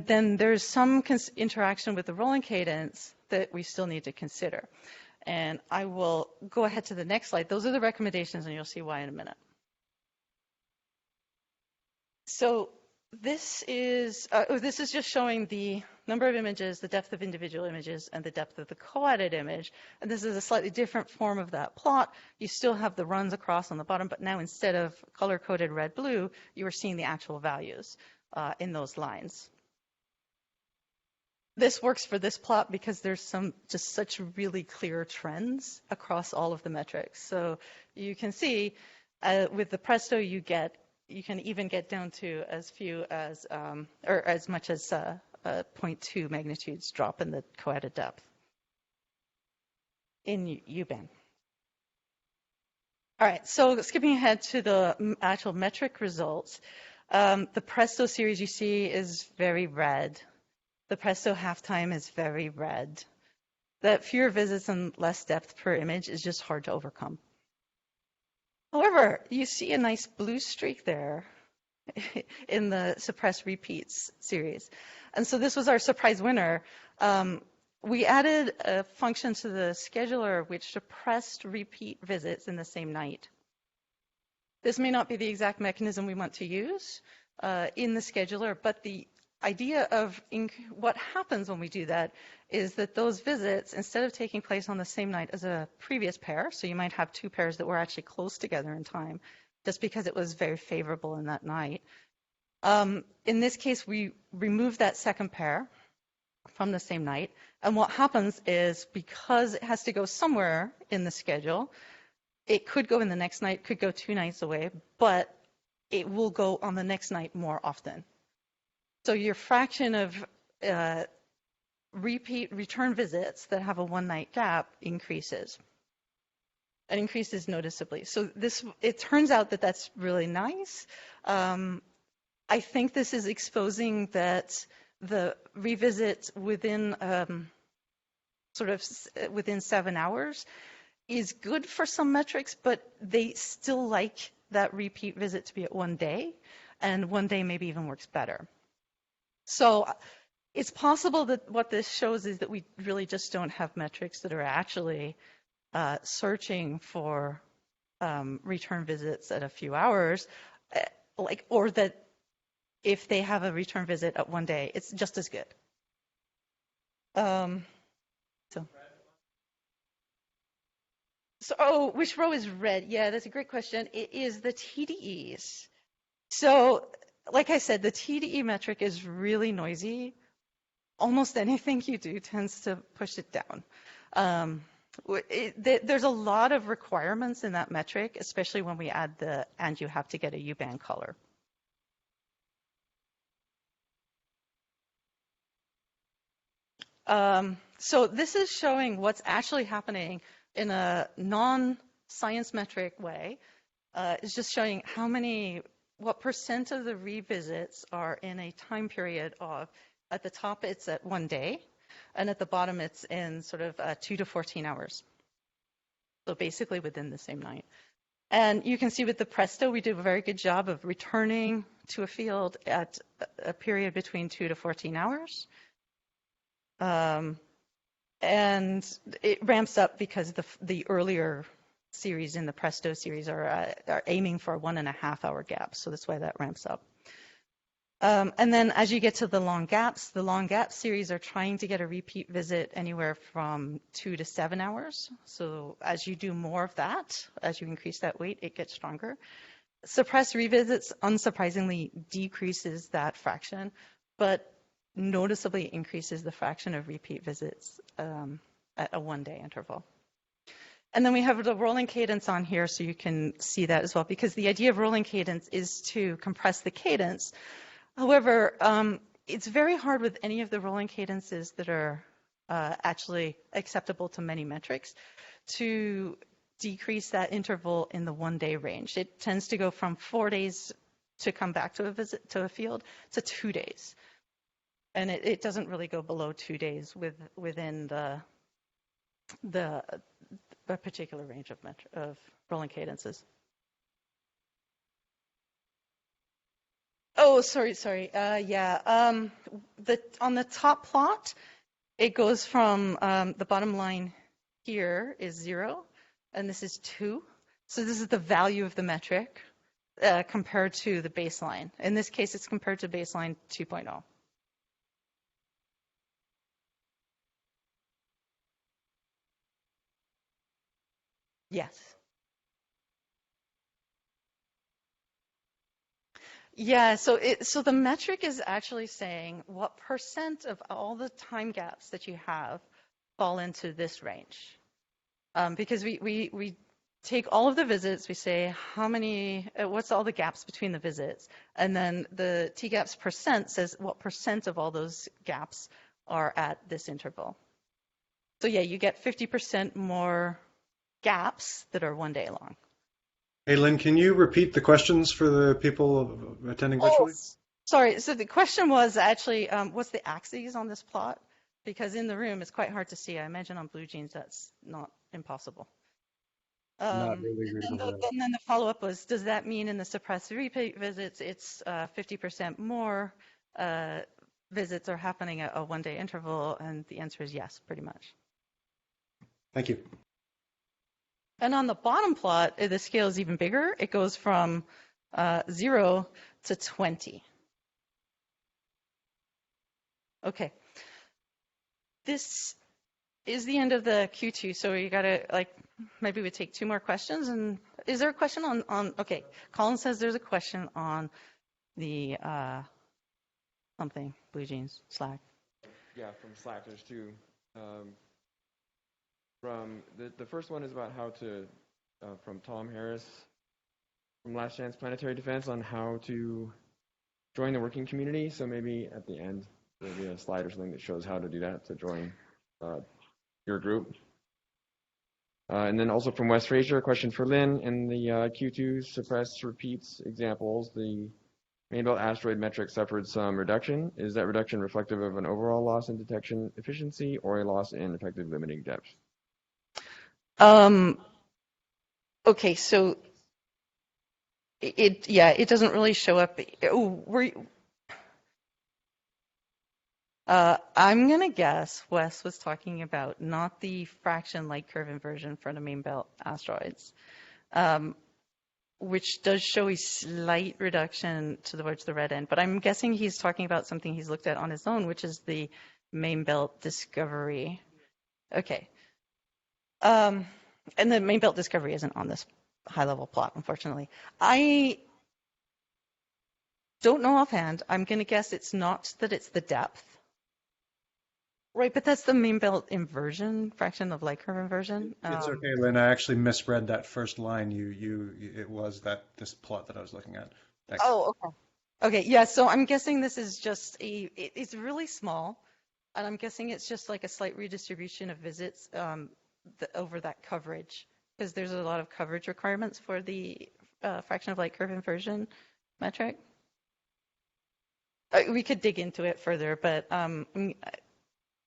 then there's some interaction with the rolling cadence that we still need to consider. And I will go ahead to the next slide. Those are the recommendations, and you'll see why in a minute. So this is just showing the number of images, the depth of individual images, and the depth of the co-added image. And this is a slightly different form of that plot. You still have the runs across on the bottom, but now instead of color-coded red-blue, you are seeing the actual values in those lines. This works for this plot because there's just such really clear trends across all of the metrics. So you can see with the Presto, you can even get down to as few as, or as much as 0.2 magnitudes drop in the co-added depth in U-band. All right, so skipping ahead to the actual metric results, the Presto series you see is very red. The Presto half-time is very red. That fewer visits and less depth per image is just hard to overcome. However, you see a nice blue streak there in the suppressed repeats series. And so this was our surprise winner. We added a function to the scheduler which suppressed repeat visits in the same night. This may not be the exact mechanism we want to use in the scheduler, but the idea of what happens when we do that is that those visits, instead of taking place on the same night as a previous pair, so you might have two pairs that were actually close together in time, just because it was very favorable in that night. In this case, we remove that second pair from the same night, and what happens is, because it has to go somewhere in the schedule, it could go in the next night, could go 2 nights away, but it will go on the next night more often. So your fraction of return visits that have a 1-night gap increases. It increases noticeably. So it turns out that that's really nice. I think this is exposing that the revisits within within 7 hours is good for some metrics, but they still like that repeat visit to be at 1 day, and 1 day maybe even works better. So it's possible that what this shows is that we really just don't have metrics that are actually searching for return visits at a few hours, or that if they have a return visit at 1 day, it's just as good. So, which row is red? Yeah, that's a great question. It is the TDEs. So, like I said, the TDE metric is really noisy. Almost anything you do tends to push it down. There's a lot of requirements in that metric, especially when we add and you have to get a U-band color. So this is showing what's actually happening in a non-science metric way. It's just showing what percent of the revisits are in a time period of, at the top it's at 1 day, and at the bottom it's in sort of 2 to 14 hours. So basically within the same night. And you can see with the Presto, we do a very good job of returning to a field at a period between 2 to 14 hours. And it ramps up because the earlier series in the Presto series are aiming for a 1.5 hour gap. So that's why that ramps up. And then as you get to the long gap series are trying to get a repeat visit anywhere from 2 to 7 hours. So as you do more of that, as you increase that weight, it gets stronger. Suppressed revisits, unsurprisingly, decreases that fraction, but noticeably increases the fraction of repeat visits at a 1 day interval. And then we have the rolling cadence on here, so you can see that as well, because the idea of rolling cadence is to compress the cadence. However, it's very hard with any of the rolling cadences that are actually acceptable to many metrics to decrease that interval in the 1 day range. It tends to go from 4 days to come back to a visit to a field to 2 days. And it doesn't really go below 2 days within a particular range of rolling cadences. Oh, sorry. Yeah. On the top plot, it goes from the bottom line here is 0, and this is 2. So this is the value of the metric compared to the baseline. In this case, it's compared to baseline 2.0. Yes. Yeah, so the metric is actually saying what % of all the time gaps that you have fall into this range. Because we take all of the visits, we say how many, what's all the gaps between the visits, and then the T-gaps % says what % of all those gaps are at this interval. So yeah, you get 50% more gaps that are 1 day long. Hey, Lynn, can you repeat the questions for the people attending virtually? Sorry, so the question was actually, what's the axes on this plot? Because in the room, it's quite hard to see. I imagine on BlueJeans, that's not impossible. Not really readable. And then the follow-up was, does that mean in the suppressed repeat visits, it's 50% more visits are happening at a 1 day interval? And the answer is yes, pretty much. Thank you. And on the bottom plot, the scale is even bigger. It goes from 0 to 20. Okay. This is the end of the Q2, so you gotta, maybe we take 2 more questions. And is there a question on okay, Colin says there's a question on the something, BlueJeans, Slack. Yeah, from Slack, there's 2. From the first one is about how to, from Tom Harris, from Last Chance Planetary Defense, on how to join the working community. So maybe at the end, there'll be a slide or something that shows how to do that, to join your group. And then also from Wes Frazier, a question for Lynne. In the Q2 suppressed repeats examples, the main belt asteroid metric suffered some reduction. Is that reduction reflective of an overall loss in detection efficiency or a loss in effective limiting depth? Okay, so it doesn't really show up. I'm gonna guess Wes was talking about not the fraction light curve inversion for the main belt asteroids, which does show a slight reduction towards the red end, but I'm guessing he's talking about something he's looked at on his own, which is the main belt discovery. Okay. And the main belt discovery isn't on this high-level plot, unfortunately. I don't know offhand. I'm going to guess it's not that it's the depth. Right, but that's the main belt inversion, fraction of light curve inversion. It's okay, Lynn. I actually misread that first line. It was this plot that I was looking at. Thanks. Oh, okay. Okay, yeah, so I'm guessing this is just it's really small, and I'm guessing it's just like a slight redistribution of visits over that coverage, because there's a lot of coverage requirements for the fraction of light curve inversion metric. We could dig into it further, but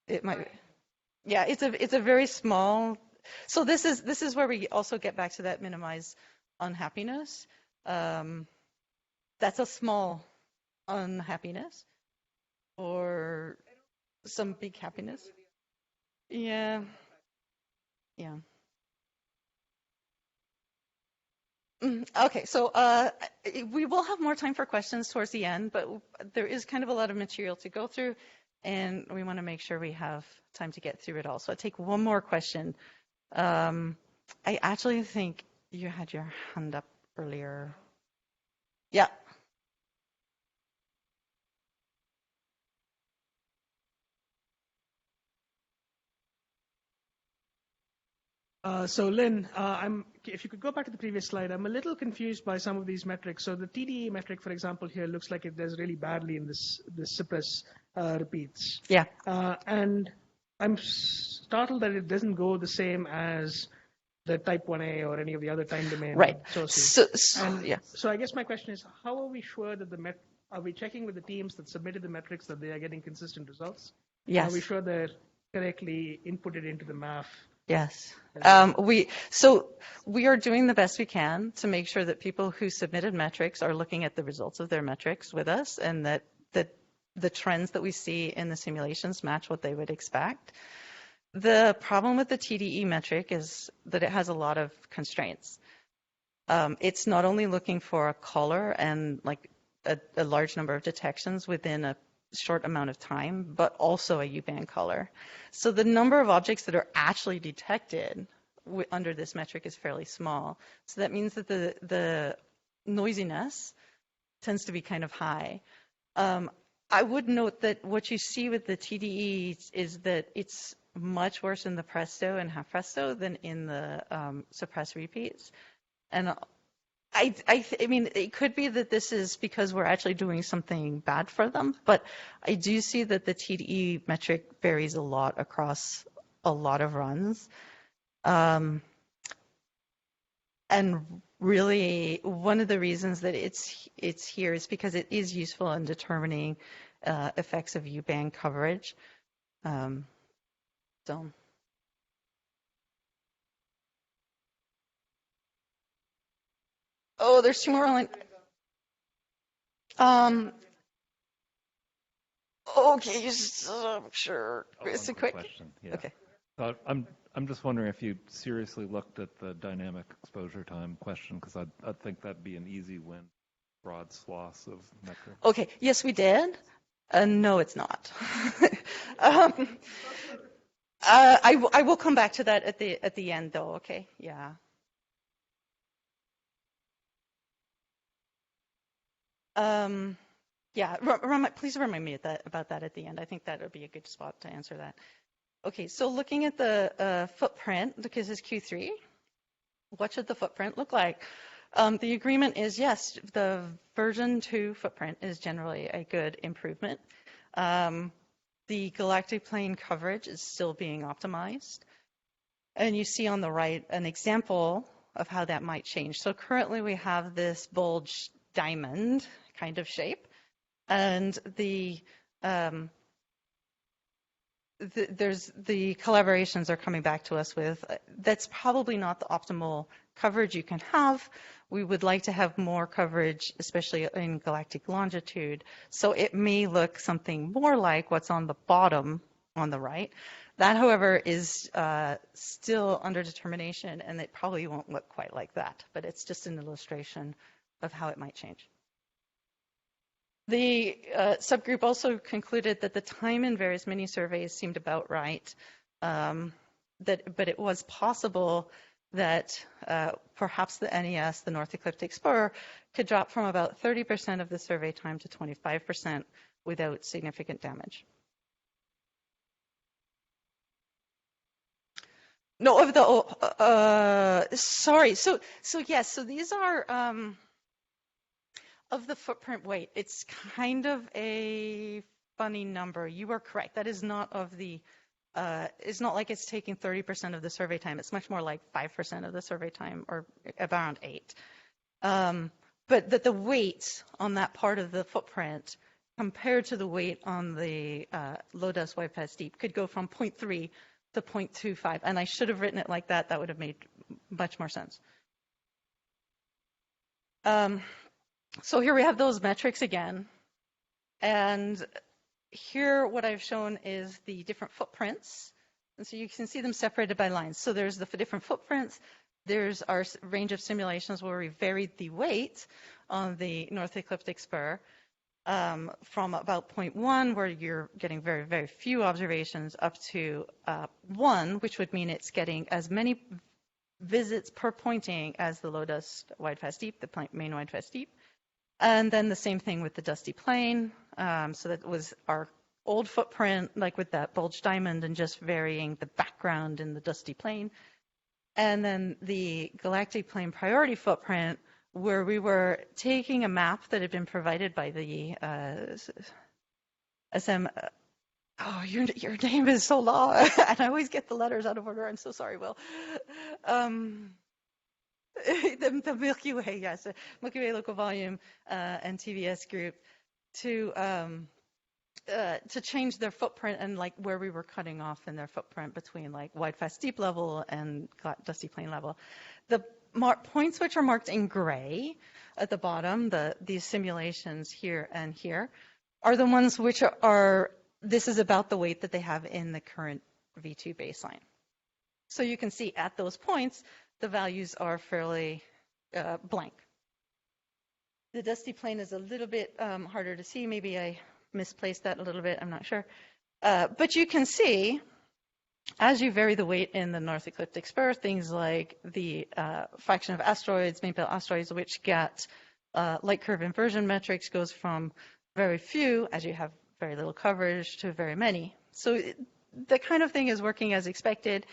it might. Yeah, it's a very small. So this is where we also get back to that minimize unhappiness. That's a small unhappiness or some big happiness. Yeah. Yeah. Okay, so we will have more time for questions towards the end, but there is kind of a lot of material to go through, and we want to make sure we have time to get through it all. So I'll take one more question. I actually think you had your hand up earlier. Yeah. So Lynne, if you could go back to the previous slide, I'm a little confused by some of these metrics. So the TDE metric, for example, here looks like it does really badly in this suppress repeats. Yeah. And I'm startled that it doesn't go the same as the type 1A or any of the other time domain sources. So I guess my question is, how are we sure that are we checking with the teams that submitted the metrics that they are getting consistent results? Yes. Are we sure they're correctly inputted into the MAF? Yes. We are doing the best we can to make sure that people who submitted metrics are looking at the results of their metrics with us, and that the trends that we see in the simulations match what they would expect. The problem with the TDE metric is that it has a lot of constraints. It's not only looking for a color and like a large number of detections within a short amount of time, but also a U-band color. So the number of objects that are actually detected under this metric is fairly small. So that means that the noisiness tends to be kind of high. I would note that what you see with the TDE is that it's much worse in the presto and half presto than in the suppressed repeats. And I mean, it could be that this is because we're actually doing something bad for them, but I do see that the TDE metric varies a lot across a lot of runs. And really, one of the reasons that it's here is because it is useful in determining effects of U-band coverage. Oh, there's two more online. Okay, sure. It's a quick question. Yeah. Okay. I'm just wondering if you seriously looked at the dynamic exposure time question, because I think that'd be an easy win, broad swaths of metrics. Okay. Yes, we did. No, it's not. I will come back to that at the end, though. Okay. Yeah. Yeah, please remind me about that at the end. I think that would be a good spot to answer that. Okay, so looking at the footprint, because it's Q3, what should the footprint look like? The agreement is, yes, the version 2 footprint is generally a good improvement. The galactic plane coverage is still being optimized. And you see on the right an example of how that might change. So currently we have this bulge diamond kind of shape, and the collaborations are coming back to us with that's probably not the optimal coverage you can have. We would like to have more coverage, especially in galactic longitude. So it may look something more like what's on the bottom on the right. That, however, is still under determination, and it probably won't look quite like that, but it's just an illustration of how it might change. The subgroup also concluded that the time in various mini-surveys seemed about right, but it was possible that perhaps the NES, the North Ecliptic Spur, could drop from about 30% of the survey time to 25% without significant damage. No, of the, sorry, so yes, so these are, of the footprint weight, it's kind of a funny number. You are correct. That is not of the, it's not like it's taking 30% of the survey time. It's much more like 5% of the survey time, or around 8. But that the weight on that part of the footprint compared to the weight on the low dust wide pass deep could go from 0.3 to 0.25. And I should have written it like that. That would have made much more sense. So here we have those metrics again. And here what I've shown is the different footprints. And so you can see them separated by lines. So there's the different footprints. There's our range of simulations where we varied the weight on the North Ecliptic Spur from about 0.1, where you're getting very, very few observations, up to 1, which would mean it's getting as many visits per pointing as the low dust wide fast deep, the main wide fast deep. And then the same thing with the dusty plane. So that was our old footprint, like with that bulge diamond, and just varying the background in the dusty plane. And then the galactic plane priority footprint, where we were taking a map that had been provided by the SM. Oh, your name is so long, and I always get the letters out of order. I'm so sorry, Will. The Milky Way, yes, Milky Way local volume and TVS group to to change their footprint and like where we were cutting off in their footprint between like wide, fast, deep level and dusty plain level. The points which are marked in gray at the bottom, these simulations here and here, are the ones which are, this is about the weight that they have in the current V2 baseline. So you can see at those points, the values are fairly blank. The dusty plain is a little bit harder to see. Maybe I misplaced that a little bit, I'm not sure. But you can see, as you vary the weight in the north ecliptic spur, things like the fraction of asteroids, main belt asteroids, which get light curve inversion metrics, goes from very few, as you have very little coverage, to very many. So the kind of thing is working as expected.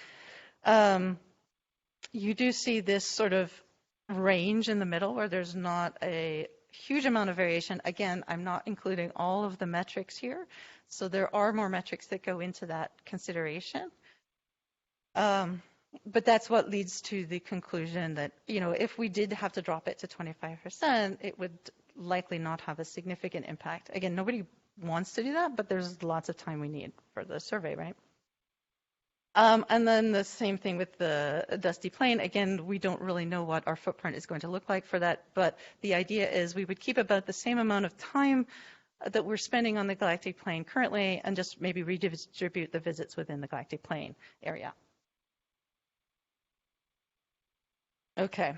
You do see this sort of range in the middle where there's not a huge amount of variation. Again, I'm not including all of the metrics here, so there are more metrics that go into that consideration. But that's what leads to the conclusion that, you know, if we did have to drop it to 25%, it would likely not have a significant impact. Again, nobody wants to do that, but there's lots of time we need for the survey, right? And then the same thing with the dusty plain. Again, we don't really know what our footprint is going to look like for that, but the idea is we would keep about the same amount of time that we're spending on the galactic plane currently and just maybe redistribute the visits within the galactic plane area. Okay,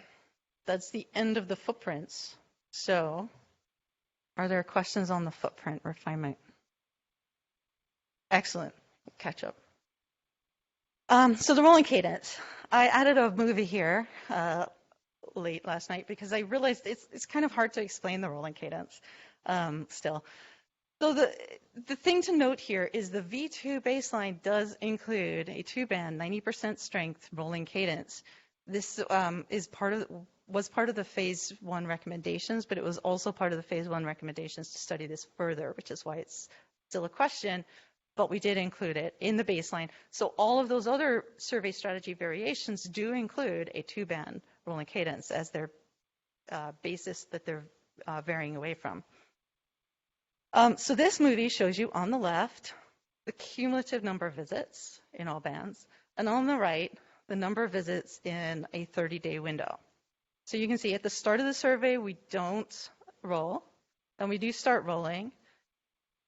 that's the end of the footprints. So are there questions on the footprint refinement? Excellent, catch up. So the rolling cadence. I added a movie here late last night because I realized it's kind of hard to explain the rolling cadence still. So the thing to note here is the V2 baseline does include a 2-band, 90% strength rolling cadence. This was part of the phase 1 recommendations, but it was also part of the phase 1 recommendations to study this further, which is why it's still a question. But we did include it in the baseline. So all of those other survey strategy variations do include a 2-band rolling cadence as their basis that they're varying away from. So this movie shows you on the left the cumulative number of visits in all bands, and on the right, the number of visits in a 30-day window. So you can see at the start of the survey, we don't roll, and we do start rolling.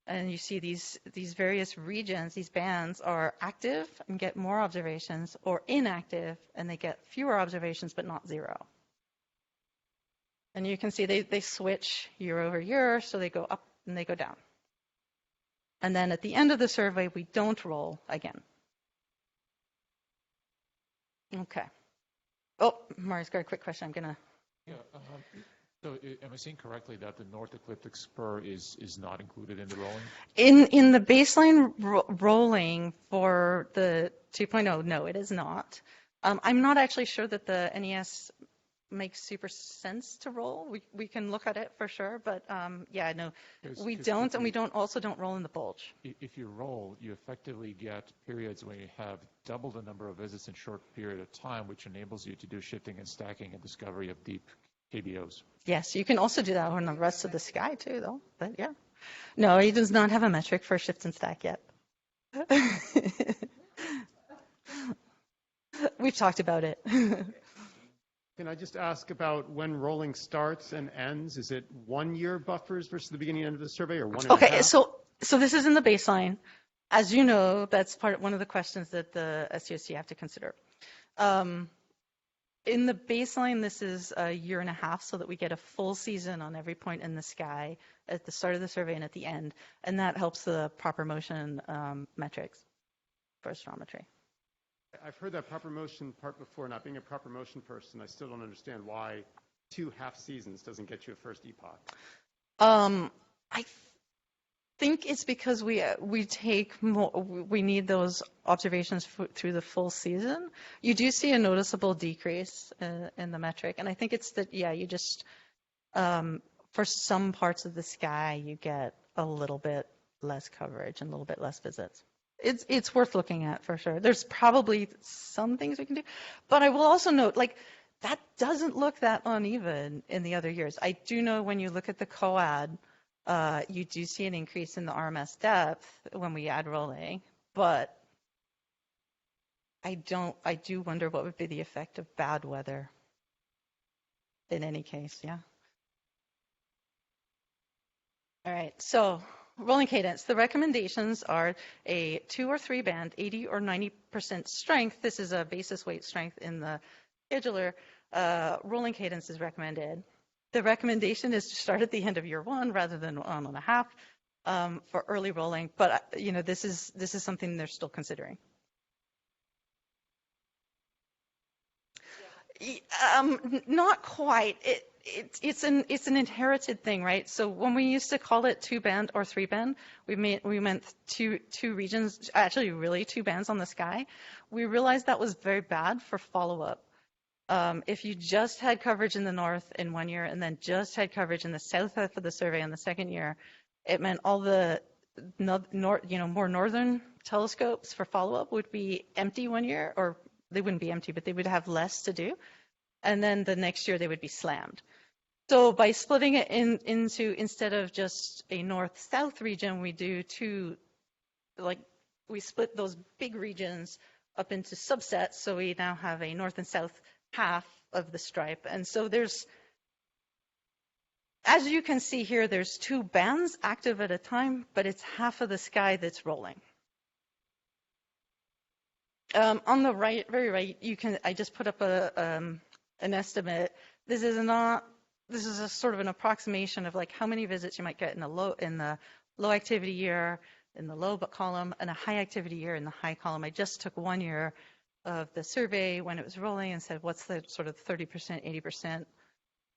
And you see these various regions, these bands are active and get more observations, or inactive and they get fewer observations but not 0. And you can see they switch year over year, so they go up and they go down. And then at the end of the survey, we don't roll again. Okay. Oh, Mari's got a quick question. I'm gonna. Yeah. So am I seeing correctly that the north ecliptic spur is not included in the rolling? In the baseline rolling for the 2.0, no, it is not. I'm not actually sure that the NES makes super sense to roll. We can look at it for sure, but yeah, no, we don't, and we also don't roll in the bulge. If you roll, you effectively get periods when you have double the number of visits in a short period of time, which enables you to do shifting and stacking and discovery of deep KBOs. Yes, you can also do that on the rest of the sky too, though. But yeah, no, he does not have a metric for shift and stack yet. We've talked about it. Can I just ask about when rolling starts and ends? Is it 1 year buffers versus the beginning and end of the survey, or 1.5? Okay, so this is in the baseline. As you know, that's one of the questions that the SCOC have to consider. In the baseline, this is 1.5 years so that we get a full season on every point in the sky at the start of the survey and at the end. And that helps the proper motion metrics for astrometry. I've heard that proper motion part before. Not being a proper motion person, I still don't understand why 2 half seasons doesn't get you a first epoch. I think it's because we take more, we need those observations through the full season. You do see a noticeable decrease in the metric, and I think it's that, yeah, you just for some parts of the sky you get a little bit less coverage and a little bit less visits. It's worth looking at for sure. There's probably some things we can do, but I will also note, like, that doesn't look that uneven in the other years. I do know when you look at the COAD you do see an increase in the RMS depth when we add rolling, but I do wonder what would be the effect of bad weather in any case, yeah. All right, so rolling cadence. The recommendations are a 2 or 3 band, 80 or 90% strength. This is a basis weight strength in the scheduler. Rolling cadence is recommended. The recommendation is to start at the end of year 1 rather than 1.5 for early rolling, but this is something they're still considering. Not quite. It's an inherited thing, right? So when we used to call it 2 band or 3 band, we meant two regions, actually really 2 bands on the sky. We realized that was very bad for follow-up. If you just had coverage in the north in 1 year and then just had coverage in the south half of the survey in the 2nd year, it meant all the more northern telescopes for follow-up would be empty 1 year, or they wouldn't be empty, but they would have less to do. And then the next year they would be slammed. So by splitting it into, instead of just a north-south region, we do we split those big regions up into subsets. So we now have a north and south half of the stripe. And so as you can see here, there's 2 bands active at a time, but it's half of the sky that's rolling. On the right, very right, I just put up an estimate. This is a sort of an approximation of like how many visits you might get in the low activity year in the low column and a high activity year in the high column. I just took 1 year of the survey when it was rolling and said, what's the sort of 30%,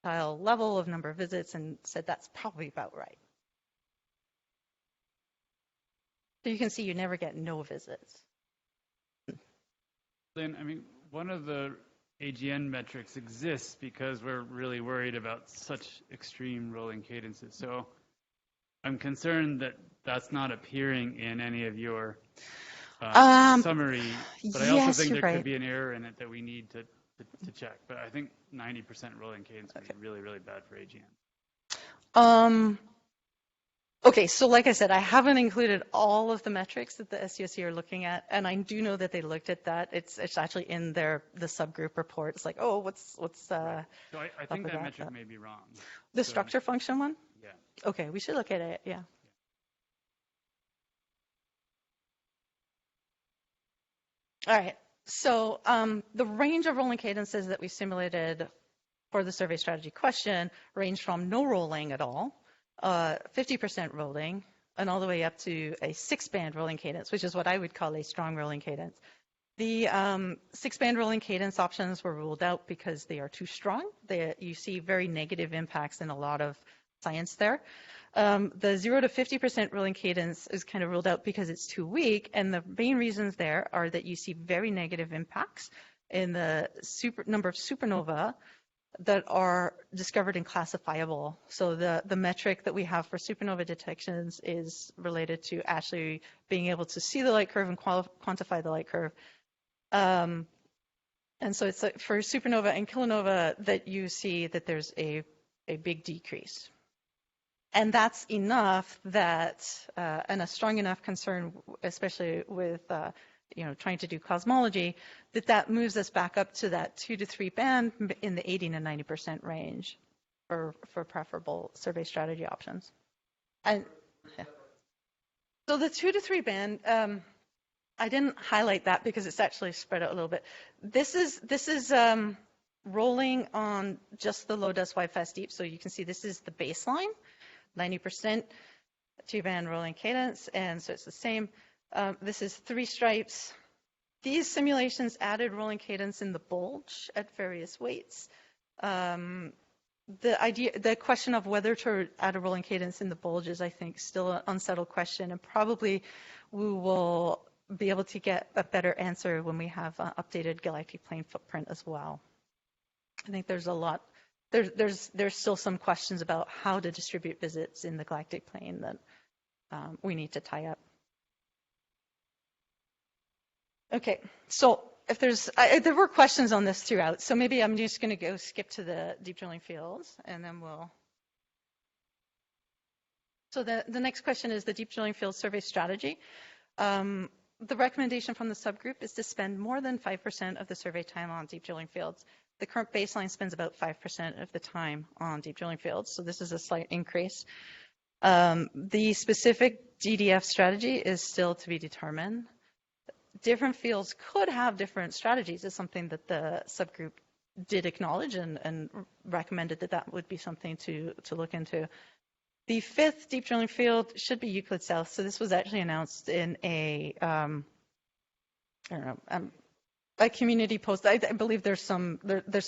80% level of number of visits, and said that's probably about right. So you can see you never get no visits. Lynn, I mean, one of the AGN metrics exists because we're really worried about such extreme rolling cadences. So I'm concerned that that's not appearing in any of your summary, but I also think there could be an error in it that we need to check. But I think 90% rolling cadence would be really, really bad for AGN. Okay, so like I said, I haven't included all of the metrics that the SCOC are looking at, and I do know that they looked at that. It's actually in the subgroup report. It's like, oh, what's right. So I think that metric may be wrong. The structure function one? Yeah. Okay, we should look at it, yeah. All right, so the range of rolling cadences that we simulated for the survey strategy question range from no rolling at all, 50% rolling, and all the way up to a 6-band rolling cadence, which is what I would call a strong rolling cadence. The 6-band rolling cadence options were ruled out because they are too strong. You see very negative impacts in a lot of science there. The 0 to 50% rolling cadence is kind of ruled out because it's too weak, and the main reasons there are that you see very negative impacts in the number of supernova that are discovered and classifiable. So the metric that we have for supernova detections is related to actually being able to see the light curve and quantify the light curve. And so it's like for supernova and kilonova that you see that there's a big decrease. And that's enough that, and a strong enough concern, especially with trying to do cosmology, that moves us back up to that 2 to 3 band in the 80 to 90% range for preferable survey strategy options. And yeah. So the 2 to 3 band, I didn't highlight that because it's actually spread out a little bit. This is rolling on just the low dust wide fast deep. So you can see this is the baseline, 90% 2-band rolling cadence, and so it's the same. This is 3 stripes. These simulations added rolling cadence in the bulge at various weights. The question of whether to add a rolling cadence in the bulge is, I think, still an unsettled question, and probably we will be able to get a better answer when we have an updated galactic plane footprint as well. I think there's a lot. There's still some questions about how to distribute visits in the galactic plane that we need to tie up. Okay, so if there were questions on this throughout, so maybe I'm just going to go skip to the deep drilling fields, and then we'll. So the next question is the deep drilling field survey strategy. The recommendation from the subgroup is to spend more than 5% of the survey time on deep drilling fields. The current baseline spends about 5% of the time on deep drilling fields, so this is a slight increase. The specific DDF strategy is still to be determined. Different fields could have different strategies. It's something that the subgroup did acknowledge and recommended that would be something to look into. The fifth deep drilling field should be Euclid South. So this was actually announced in a community post. I believe there's some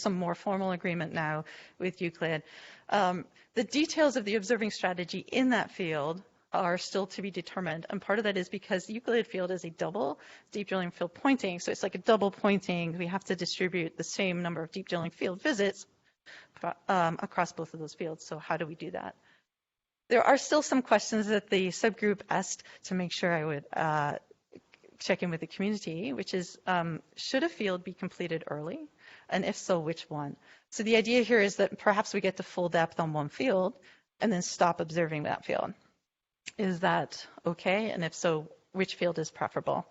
more formal agreement now with Euclid. The details of the observing strategy in that field are still to be determined, and part of that is because the Euclid field is a double deep drilling field pointing, so it's like a double pointing. We have to distribute the same number of deep drilling field visits across both of those fields. So how do we do that? There are still some questions that the subgroup asked to make sure I would check in with the community, which is, should a field be completed early? And if so, which one? So the idea here is that perhaps we get to full depth on one field and then stop observing that field. Is that okay? And if so, which field is preferable?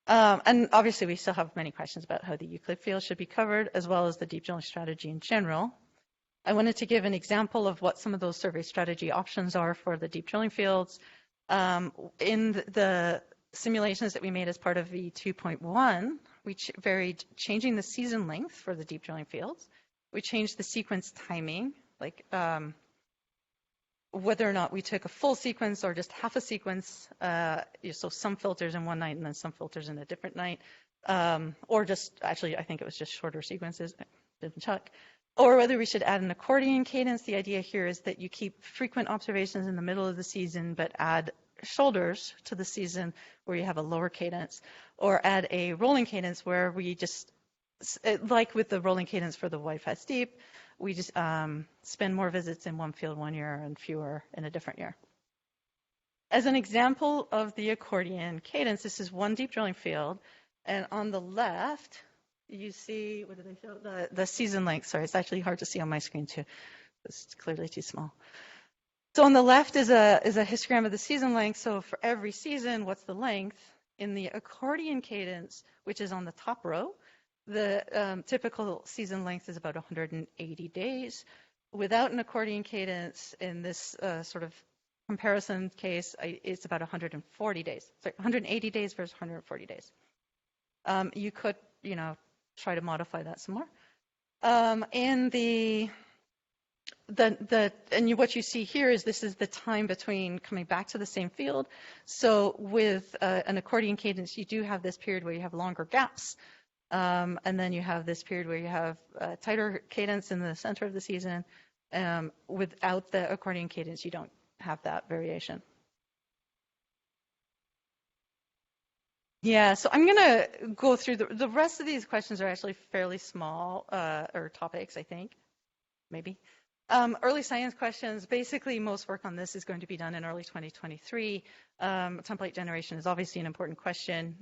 And obviously, we still have many questions about how the Euclid field should be covered, as well as the deep drilling strategy in general. I wanted to give an example of what some of those survey strategy options are for the deep drilling fields. In the simulations that we made as part of V2.1, we varied changing the season length for the deep drilling fields. We changed the sequence timing, like whether or not we took a full sequence or just half a sequence, so some filters in one night and then some filters in a different night, or just, actually, I think it was just shorter sequences, didn't check. Or whether we should add an accordion cadence. The idea here is that you keep frequent observations in the middle of the season, but add shoulders to the season where you have a lower cadence, or add a rolling cadence where we just, like with the rolling cadence for the YFAS deep, we just spend more visits in one field one year and fewer in a different year. As an example of the accordion cadence, this is one deep drilling field, and on the left, you see, what did I show? The season length. Sorry, it's actually hard to see on my screen too. It's clearly too small. So on the left is a histogram of the season length. So for every season, what's the length? In the accordion cadence, which is on the top row, the typical season length is about 180 days. Without an accordion cadence, in this sort of comparison case, it's about 140 days. Sorry, 180 days versus 140 days. You could, try to modify that some more. And what you see here is this is the time between coming back to the same field. So with an accordion cadence, you do have this period where you have longer gaps. And then you have this period where you have tighter cadence in the center of the season. Without the accordion cadence, you don't have that variation. Yeah, so I'm going to go through the rest of these questions are actually fairly small, or topics, I think, maybe. Early science questions, basically most work on this is going to be done in early 2023. Template generation is obviously an important question.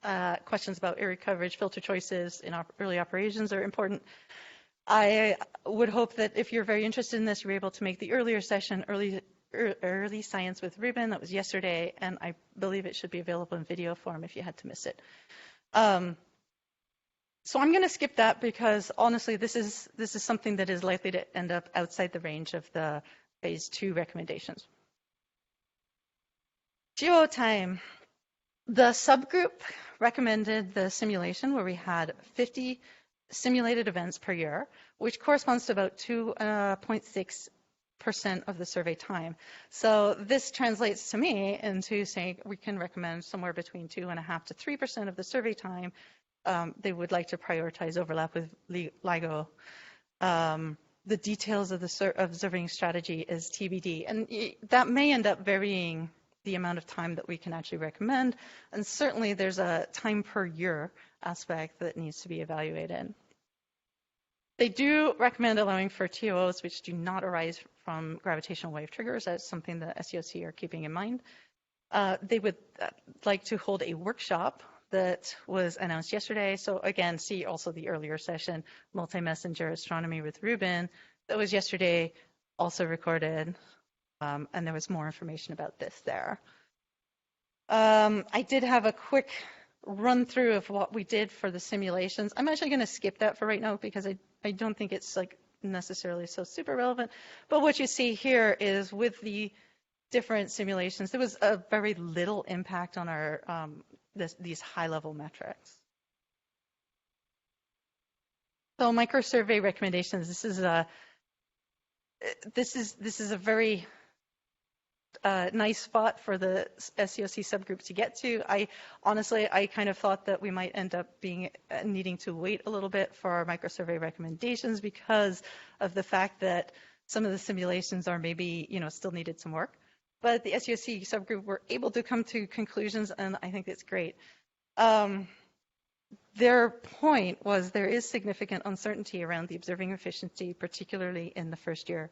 Questions about area coverage, filter choices in early operations are important. I would hope that if you're very interested in this, you're able to make the earlier session, early science with Ruben. That was yesterday, and I believe it should be available in video form if you had to miss it. So I'm going to skip that because honestly, this is something that is likely to end up outside the range of the phase 2 recommendations. Geo time. The subgroup recommended the simulation where we had 50 simulated events per year, which corresponds to about 2.6% of the survey time. So this translates to me into saying we can recommend somewhere between 2.5% to 3% of the survey time. They would like to prioritize overlap with LIGO. The details of the observing strategy is TBD, and that may end up varying the amount of time that we can actually recommend. And certainly there's a time per year aspect that needs to be evaluated. They do recommend allowing for TOOs which do not arise from gravitational wave triggers. That's something that SCOC are keeping in mind. They would like to hold a workshop that was announced yesterday. So again, see also the earlier session, multi-messenger astronomy with Ruben. That was yesterday, also recorded. And there was more information about this there. I did have a quick run through of what we did for the simulations. I'm actually going to skip that for right now because I don't think it's like necessarily so super relevant. But what you see here is with the different simulations, there was a very little impact on our these high-level metrics. So microsurvey recommendations. This is a very nice spot for the SCOC subgroup to get to. Honestly, I kind of thought that we might end up needing to wait a little bit for our microsurvey recommendations because of the fact that some of the simulations are maybe, still needed some work. But the SCOC subgroup were able to come to conclusions, and I think it's great. Their point was there is significant uncertainty around the observing efficiency, particularly in the first year.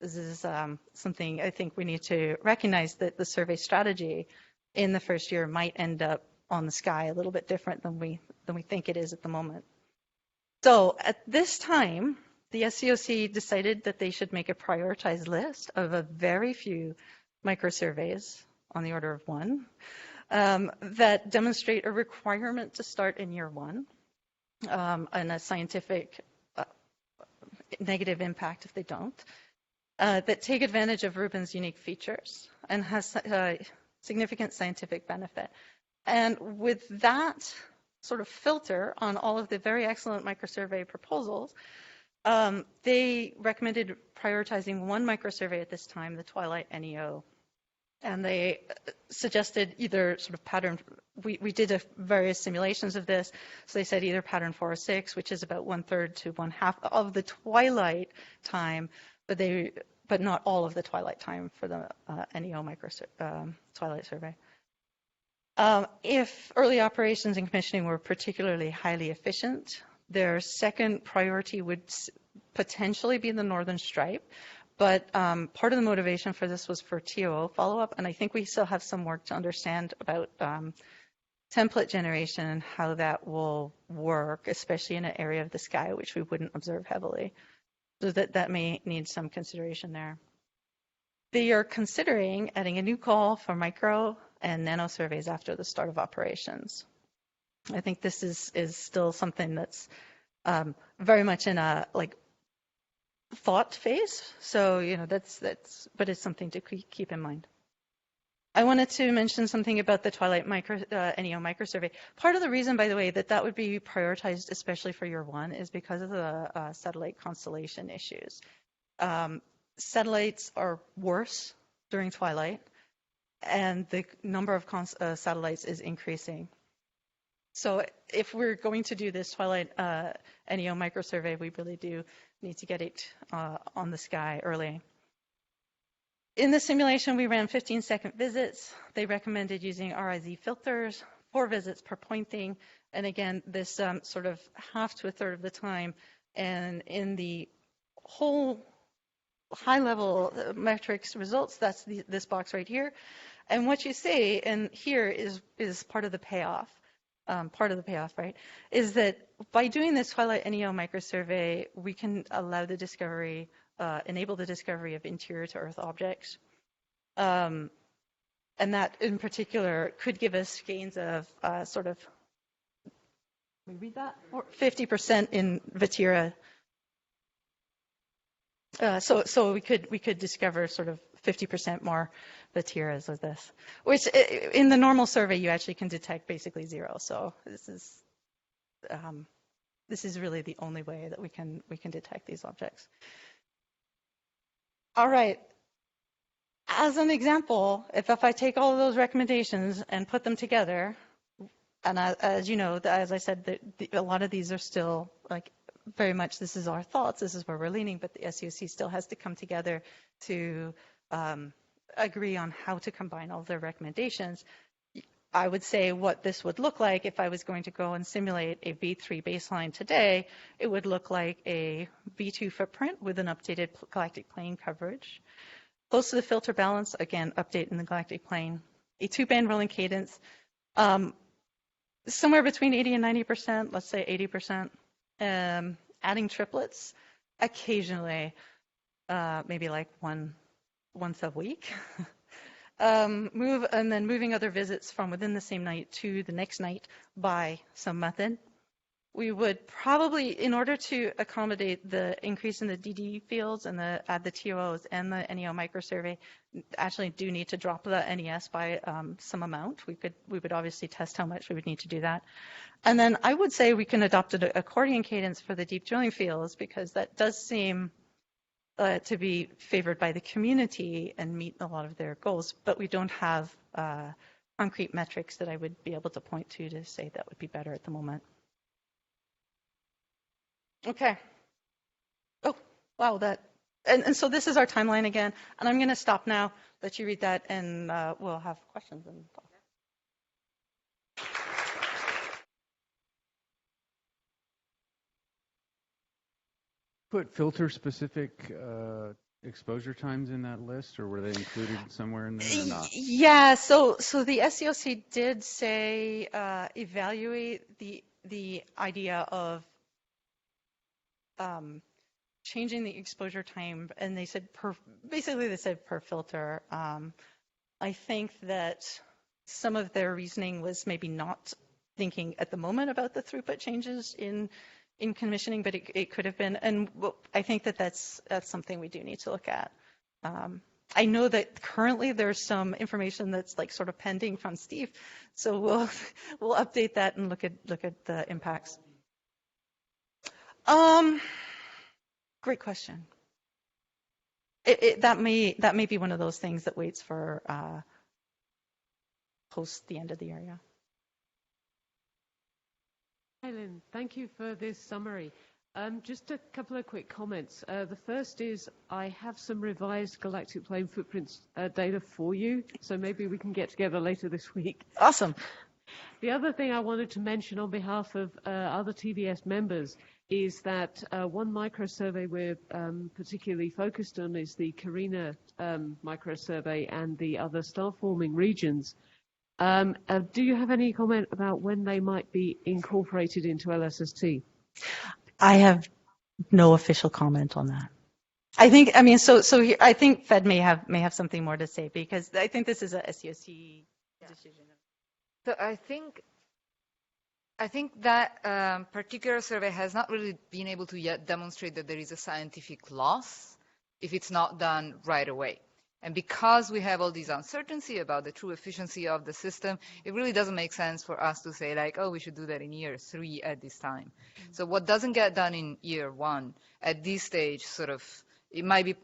This is something I think we need to recognize, that the survey strategy in the first year might end up on the sky a little bit different than we think it is at the moment. So at this time, the SCOC decided that they should make a prioritized list of a very few microsurveys on the order of 1 that demonstrate a requirement to start in year 1 and a scientific negative impact if they don't. That take advantage of Rubin's unique features and has significant scientific benefit. And with that sort of filter on all of the very excellent microsurvey proposals, they recommended prioritizing 1 microsurvey at this time, the Twilight NEO. And they suggested either sort of pattern, we did various simulations of this, so they said either pattern 4 or 6, which is about 1/3 to 1/2 of the twilight time, but not all of the twilight time for the NEO twilight survey. If early operations and commissioning were particularly highly efficient, their second priority would potentially be the Northern Stripe. But part of the motivation for this was for TOO follow-up, and I think we still have some work to understand about template generation and how that will work, especially in an area of the sky which we wouldn't observe heavily. So that may need some consideration there. They are considering adding a new call for micro and nano surveys after the start of operations. I think this is still something that's very much in a thought phase. So but it's something to keep in mind. I wanted to mention something about the Twilight NEO microsurvey. Part of the reason, by the way, that would be prioritized, especially for year 1, is because of the satellite constellation issues. Satellites are worse during twilight, and the number of satellites is increasing. So if we're going to do this Twilight NEO microsurvey, we really do need to get it on the sky early. In the simulation, we ran 15-second visits. They recommended using RIZ filters, 4 visits per pointing. And again, this sort of 1/2 to 1/3 of the time. And in the whole high-level metrics results, that's this box right here. And what you see in here is part of the payoff. Right, is that by doing this Twilight NEO microsurvey, we can allow the discovery, enable the discovery of interior to Earth objects. And that in particular could give us gains of sort of, can we read that? Or 50% in Vatira. So we could discover sort of 50% more Vatiras of this, which in the normal survey you actually can detect basically 0. So this is really the only way that we can detect these objects. All right. As an example, if I take all of those recommendations and put them together, and as you know, as I said, a lot of these are still very much, this is our thoughts, this is where we're leaning, but the SCOC still has to come together to agree on how to combine all their recommendations. I would say what this would look like if I was going to go and simulate a V3 baseline today, it would look like a V2 footprint with an updated galactic plane coverage. Close to the filter balance, again, update in the galactic plane. A 2-band rolling cadence, somewhere between 80 and 90%, let's say 80%. Adding triplets, occasionally, maybe like one once a week. Moving other visits from within the same night to the next night by some method. We would probably, in order to accommodate the increase in the DD fields and add the TOOs and the NEO microsurvey, actually do need to drop the NES by some amount. We would obviously test how much we would need to do that. And then I would say we can adopt an accordion cadence for the deep drilling fields, because that does seem to be favored by the community and meet a lot of their goals, but we don't have concrete metrics that I would be able to point to say that would be better at the moment. Okay. Oh, wow, and so this is our timeline again, and I'm going to stop now, let you read that, and we'll have questions and talk. Put filter-specific exposure times in that list, or were they included somewhere in there or not? Yeah, so the SCOC did say evaluate the idea of changing the exposure time, and they said per filter. I think that some of their reasoning was maybe not thinking at the moment about the throughput changes in commissioning, but it could have been, and I think that's something we do need to look at. I know that currently there's some information that's like sort of pending from Steve, so we'll update that and look at the impacts. Great question. That may be one of those things that waits for post the end of the year. Yeah. Hi, Lynne. Thank you for this summary. Just a couple of quick comments. The first is I have some revised galactic plane footprints data for you, so maybe we can get together later this week. Awesome. The other thing I wanted to mention on behalf of other TDS members is that one microsurvey we're particularly focused on is the Carina microsurvey and the other star-forming regions. Do you have any comment about when they might be incorporated into LSST? I have no official comment on that. I think I think Fed may have something more to say, because I think this is a SCOC decision. So I think that particular survey has not really been able to yet demonstrate that there is a scientific loss if it's not done right away. And because we have all these uncertainty about the true efficiency of the system, it really doesn't make sense for us to say like, oh, we should do that in year 3 at this time. Mm-hmm. So what doesn't get done in year 1 at this stage, sort of, it might be,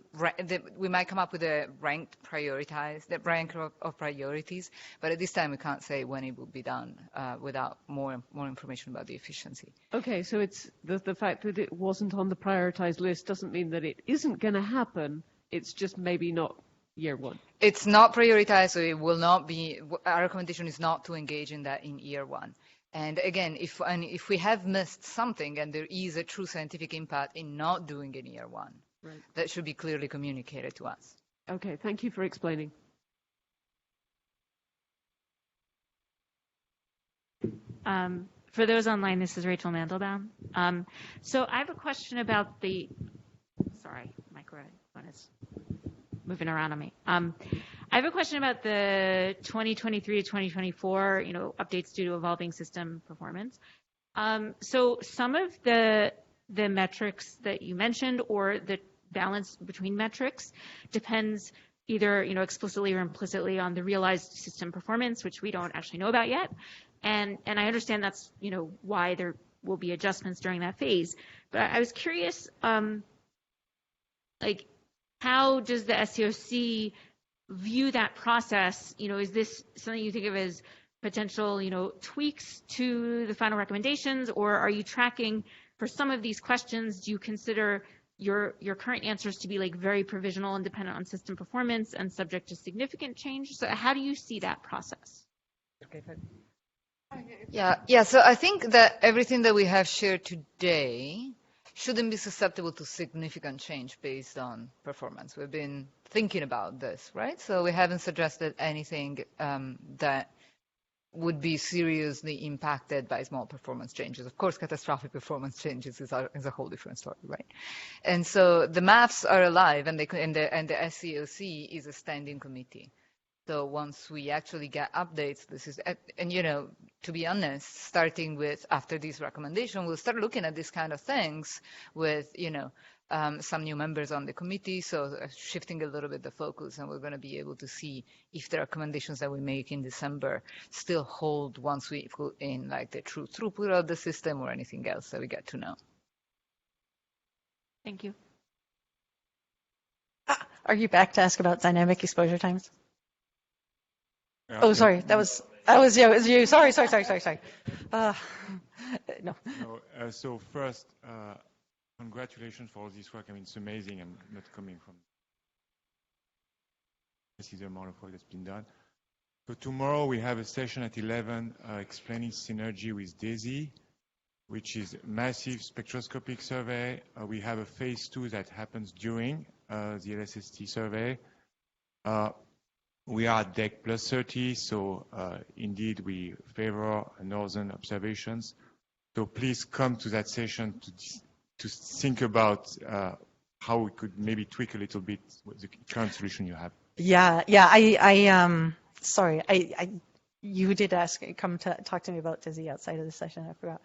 we might come up with a rank of priorities, but at this time we can't say when it will be done without more information about the efficiency. Okay, so it's the fact that it wasn't on the prioritized list doesn't mean that it isn't going to happen. It's just maybe not year 1. It's not prioritized, so it will not be. Our recommendation is not to engage in that in year 1. And again, if we have missed something and there is a true scientific impact in not doing it in year 1, right, that should be clearly communicated to us. Okay, thank you for explaining. For those online, this is Rachel Mandelbaum. So I have a question about sorry, microphone is moving around on me. I have a question about the 2023 to 2024, updates due to evolving system performance. So some of the metrics that you mentioned, or the balance between metrics, depends either explicitly or implicitly on the realized system performance, which we don't actually know about yet. And I understand that's why there will be adjustments during that phase. But I was curious, how does the SCOC view that process? Is this something you think of as potential, tweaks to the final recommendations, or are you tracking for some of these questions? Do you consider your current answers to be very provisional and dependent on system performance and subject to significant change? So how do you see that process? Okay, Yeah. So I think that everything that we have shared today shouldn't be susceptible to significant change based on performance. We've been thinking about this, right? So we haven't suggested anything that would be seriously impacted by small performance changes. Of course, catastrophic performance changes is a whole different story, right? And so the maps are alive, and the SCOC is a standing committee. So once we actually get updates, this is, and to be honest, starting with after this recommendation, we'll start looking at these kind of things with, some new members on the committee, so shifting a little bit the focus, and we're going to be able to see if the recommendations that we make in December still hold once we put in like the true throughput of the system or anything else that we get to know. Thank you. Are you back to ask about dynamic exposure times? Oh, sorry, that was you. Sorry. No. So first, congratulations for all this work. I mean, it's amazing. I'm not coming from this is the amount of work that's been done. So tomorrow we have a session at 11 explaining synergy with DESI, which is massive spectroscopic survey. We have a phase 2 that happens during the LSST survey. We are at deck plus 30, so indeed we favor northern observations. So please come to that session to think about how we could maybe tweak a little bit the current solution you have. Yeah. Sorry, you did come to talk to me about DESI outside of the session. I forgot.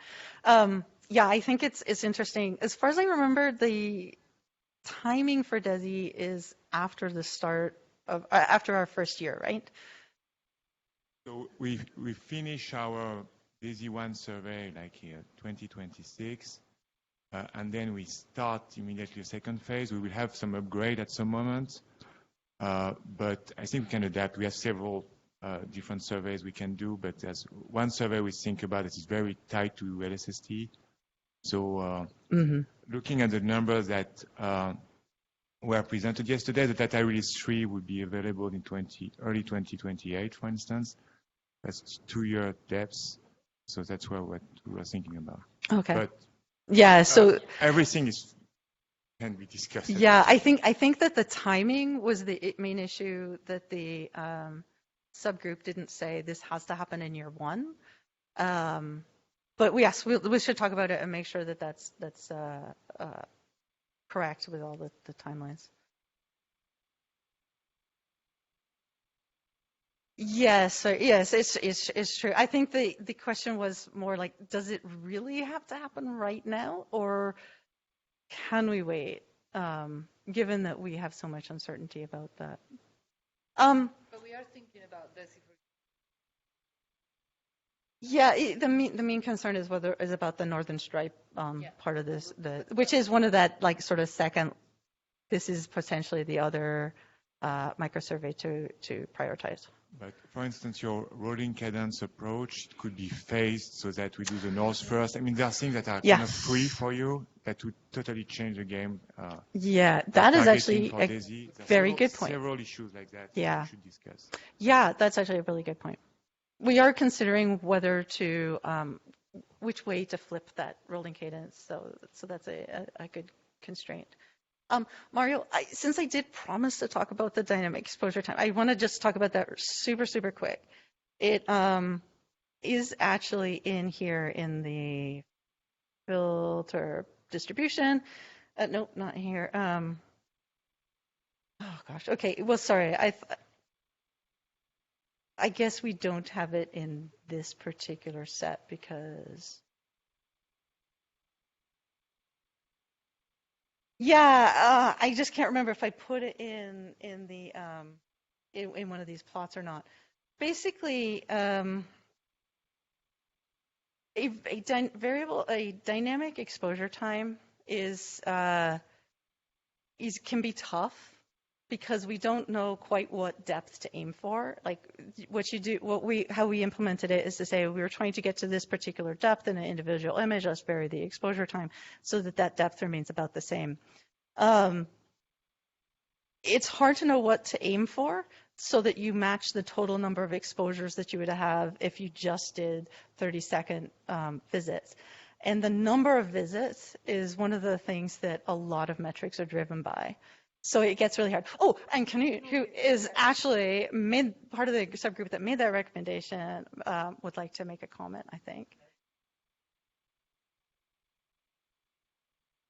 I think it's interesting. As far as I remember, the timing for DESI is after the start of after our first year, right? So we finish our DESI 1 survey like here 2026. And then we start immediately a second phase. We will have some upgrade at some moment, but I think we can adapt. We have several different surveys we can do, but there's one survey we think about that is very tied to LSST. So looking at the numbers that were presented yesterday, the data release 3 would be available in early 2028, for instance. That's 2-year depths. So that's what we were thinking about. Okay. But so everything can be discussed. Yeah, I think that the timing was the main issue, that the subgroup didn't say this has to happen in year 1. But yes, we should talk about it and make sure that that's correct with all the timelines. Yes, it's true. I think the question was more like, does it really have to happen right now, or can we wait, given that we have so much uncertainty about that? But we are thinking about this. Yeah, the main concern is about the northern stripe part of this, which is one of that like sort of second. This is potentially the other microsurvey to prioritize. But for instance, your rolling cadence approach could be phased so that we do the north first. I mean, there are things that are kind of free for you that would totally change the game. That is actually a very good point. Several issues like that we should discuss. Yeah, that's actually a really good point. We are considering whether to, which way to flip that rolling cadence. So that's a good constraint. Mario, since I did promise to talk about the dynamic exposure time, I want to just talk about that super, super quick. It is actually in here in the filter distribution. Nope, not here. Oh gosh. Okay. Well, sorry. I guess we don't have it in this particular set because. Yeah, I just can't remember if I put it in the in one of these plots or not. Basically, a dynamic exposure time can be tough because we don't know quite what depth to aim for. Like how we implemented it is to say we were trying to get to this particular depth in an individual image. Let's vary the exposure time so that depth remains about the same. It's hard to know what to aim for so that you match the total number of exposures that you would have if you just did 30-second visits. And the number of visits is one of the things that a lot of metrics are driven by. So it gets really hard. Oh, and Canute, who is actually part of the subgroup that made that recommendation, would like to make a comment, I think.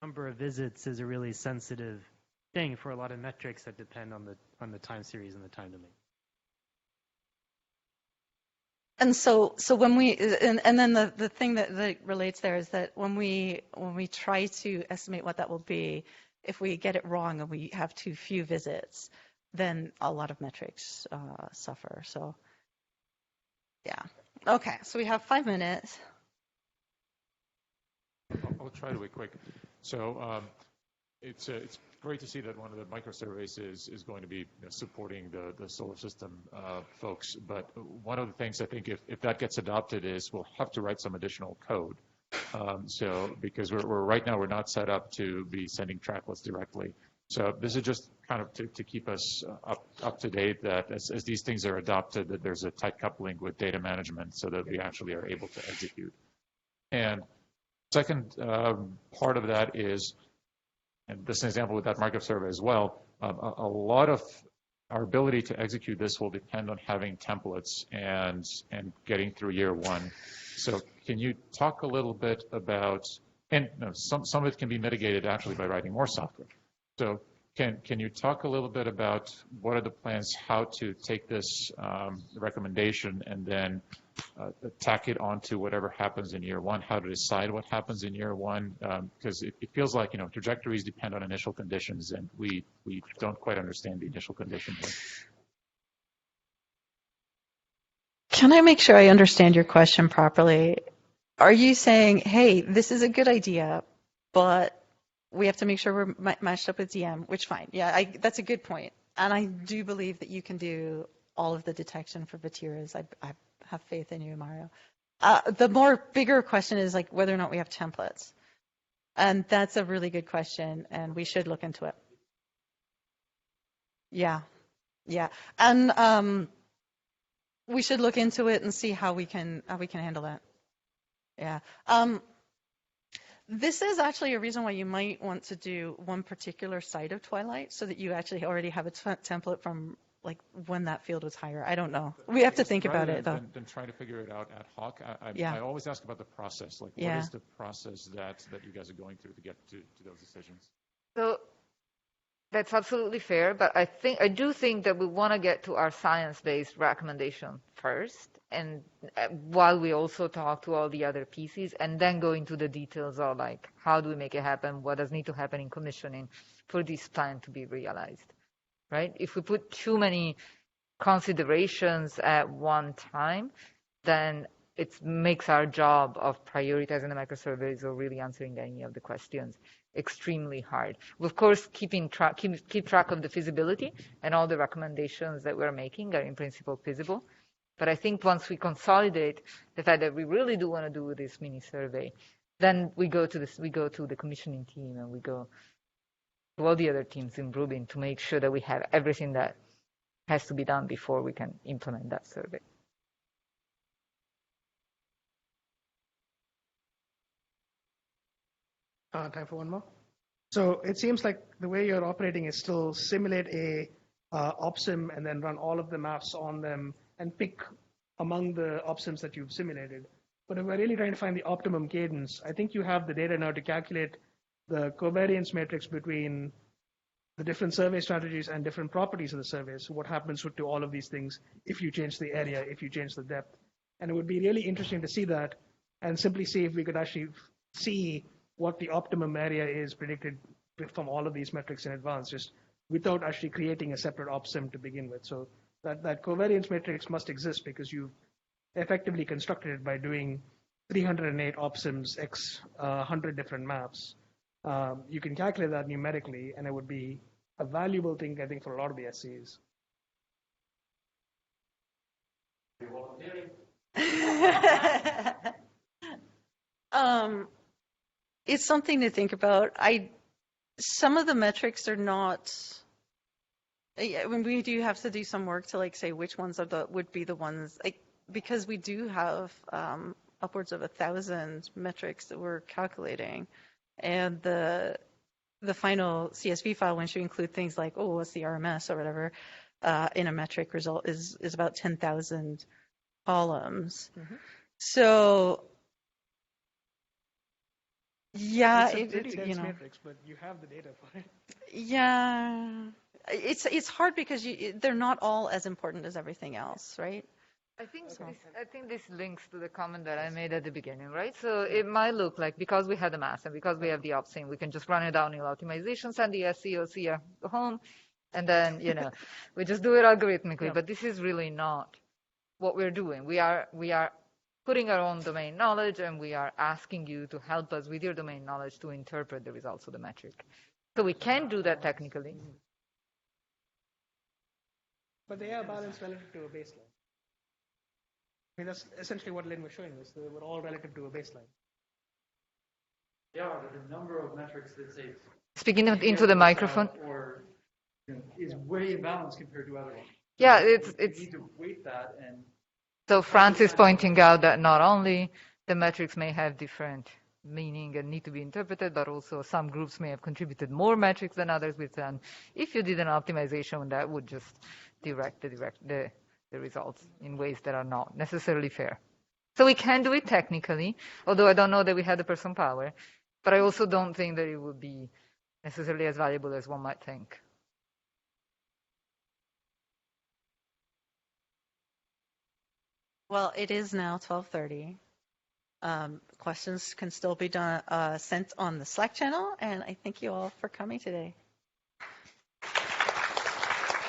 Number of visits is a really sensitive thing for a lot of metrics that depend on the time series and the time domain. And so when we and then the thing that relates there is that when we try to estimate what that will be, if we get it wrong and we have too few visits, then a lot of metrics suffer. So yeah. Okay, so we have 5 minutes. I'll try to be quick. So it's great to see that one of the microsurveys is going to be supporting the solar system folks. But one of the things I think if that gets adopted is we'll have to write some additional code. So because we're right now we're not set up to be sending tracklets directly. So this is just kind of to keep us up to date that as these things are adopted, that there's a tight coupling with data management so that we actually are able to execute. And second part of that is, and this is an example with that microsurvey as well, a lot of our ability to execute this will depend on having templates and getting through year one. So can you talk a little bit about, and some of it can be mitigated actually by writing more software. So can you talk a little bit about what are the plans, how to take this recommendation and then tack it onto whatever happens in year one, how to decide what happens in year one, because it feels like, trajectories depend on initial conditions and we don't quite understand the initial conditions. Can I make sure I understand your question properly? Are you saying, hey, this is a good idea, but we have to make sure we're matched up with DM, which fine. Yeah, that's a good point. And I do believe that you can do all of the detection for Vatiras. I have faith in you, Mario. The more bigger question is like whether or not we have templates. And that's a really good question, and we should look into it. Yeah. And we should look into it and see how we can handle that. Yeah. This is actually a reason why you might want to do one particular site of Twilight so that you actually already have a template from like when that field was higher. I don't know. We have to think about it though. Than trying to figure it out ad hoc. Yeah. I always ask about the process. Like, what is the process that you guys are going through to get to those decisions? So that's absolutely fair, but I do think that we want to get to our science-based recommendation first, and while we also talk to all the other pieces, and then go into the details of like how do we make it happen, what does need to happen in commissioning for this plan to be realized, right? If we put too many considerations at one time, then it makes our job of prioritizing the microsurveys or really answering any of the questions extremely hard. We, of course, keep track of the feasibility, and all the recommendations that we're making are in principle feasible. But I think once we consolidate the fact that we really do want to do this mini survey, then we go to the commissioning team and we go to all the other teams in Rubin to make sure that we have everything that has to be done before we can implement that survey. Time for one more. So it seems like the way you're operating is still simulate a OPSIM and then run all of the maps on them and pick among the OPSIMs that you've simulated. But if we're really trying to find the optimum cadence, I think you have the data now to calculate the covariance matrix between the different survey strategies and different properties of the surveys. So what happens to all of these things if you change the area, if you change the depth. And it would be really interesting to see that and simply see if we could actually see what the optimum area is predicted from all of these metrics in advance, just without actually creating a separate OPSIM to begin with. So that covariance matrix must exist because you've effectively constructed it by doing 308 OPSIMs x 100 different maps. You can calculate that numerically, and it would be a valuable thing, I think, for a lot of the SCs. It's something to think about. Some of the metrics are not. When we do have to do some work to like say which ones would be the ones, because we do have upwards of 1,000 metrics that we're calculating, and the final CSV file, once you include things like, oh, what's the RMS or whatever, in a metric result is about 10,000 columns. Mm-hmm. So, yeah, it's a pretty dense matrix, but you have the data for it. Yeah, it's hard because they're not all as important as everything else, right? I think this links to the comment that I made at the beginning, right? So it might look like because we have the mass and because we have the opsin, we can just run it down in optimization, send the SCOC home, and then we just do it algorithmically. Yeah. But this is really not what we're doing. We are putting our own domain knowledge, and we are asking you to help us with your domain knowledge to interpret the results of the metric. So we can do that technically. But they are balanced relative to a baseline. I mean, that's essentially what Lynne was showing us. They were all relative to a baseline. Yeah, but the number of metrics that say speaking into the microphone or is way imbalanced compared to other ones. Yeah, you need to weight that. And so France is pointing out that not only the metrics may have different meaning and need to be interpreted, but also some groups may have contributed more metrics than others. If you did an optimization, that would just direct the results in ways that are not necessarily fair. So we can do it technically, although I don't know that we have the person power, but I also don't think that it would be necessarily as valuable as one might think. Well, it is now 12:30. Questions can still be sent on the Slack channel, and I thank you all for coming today.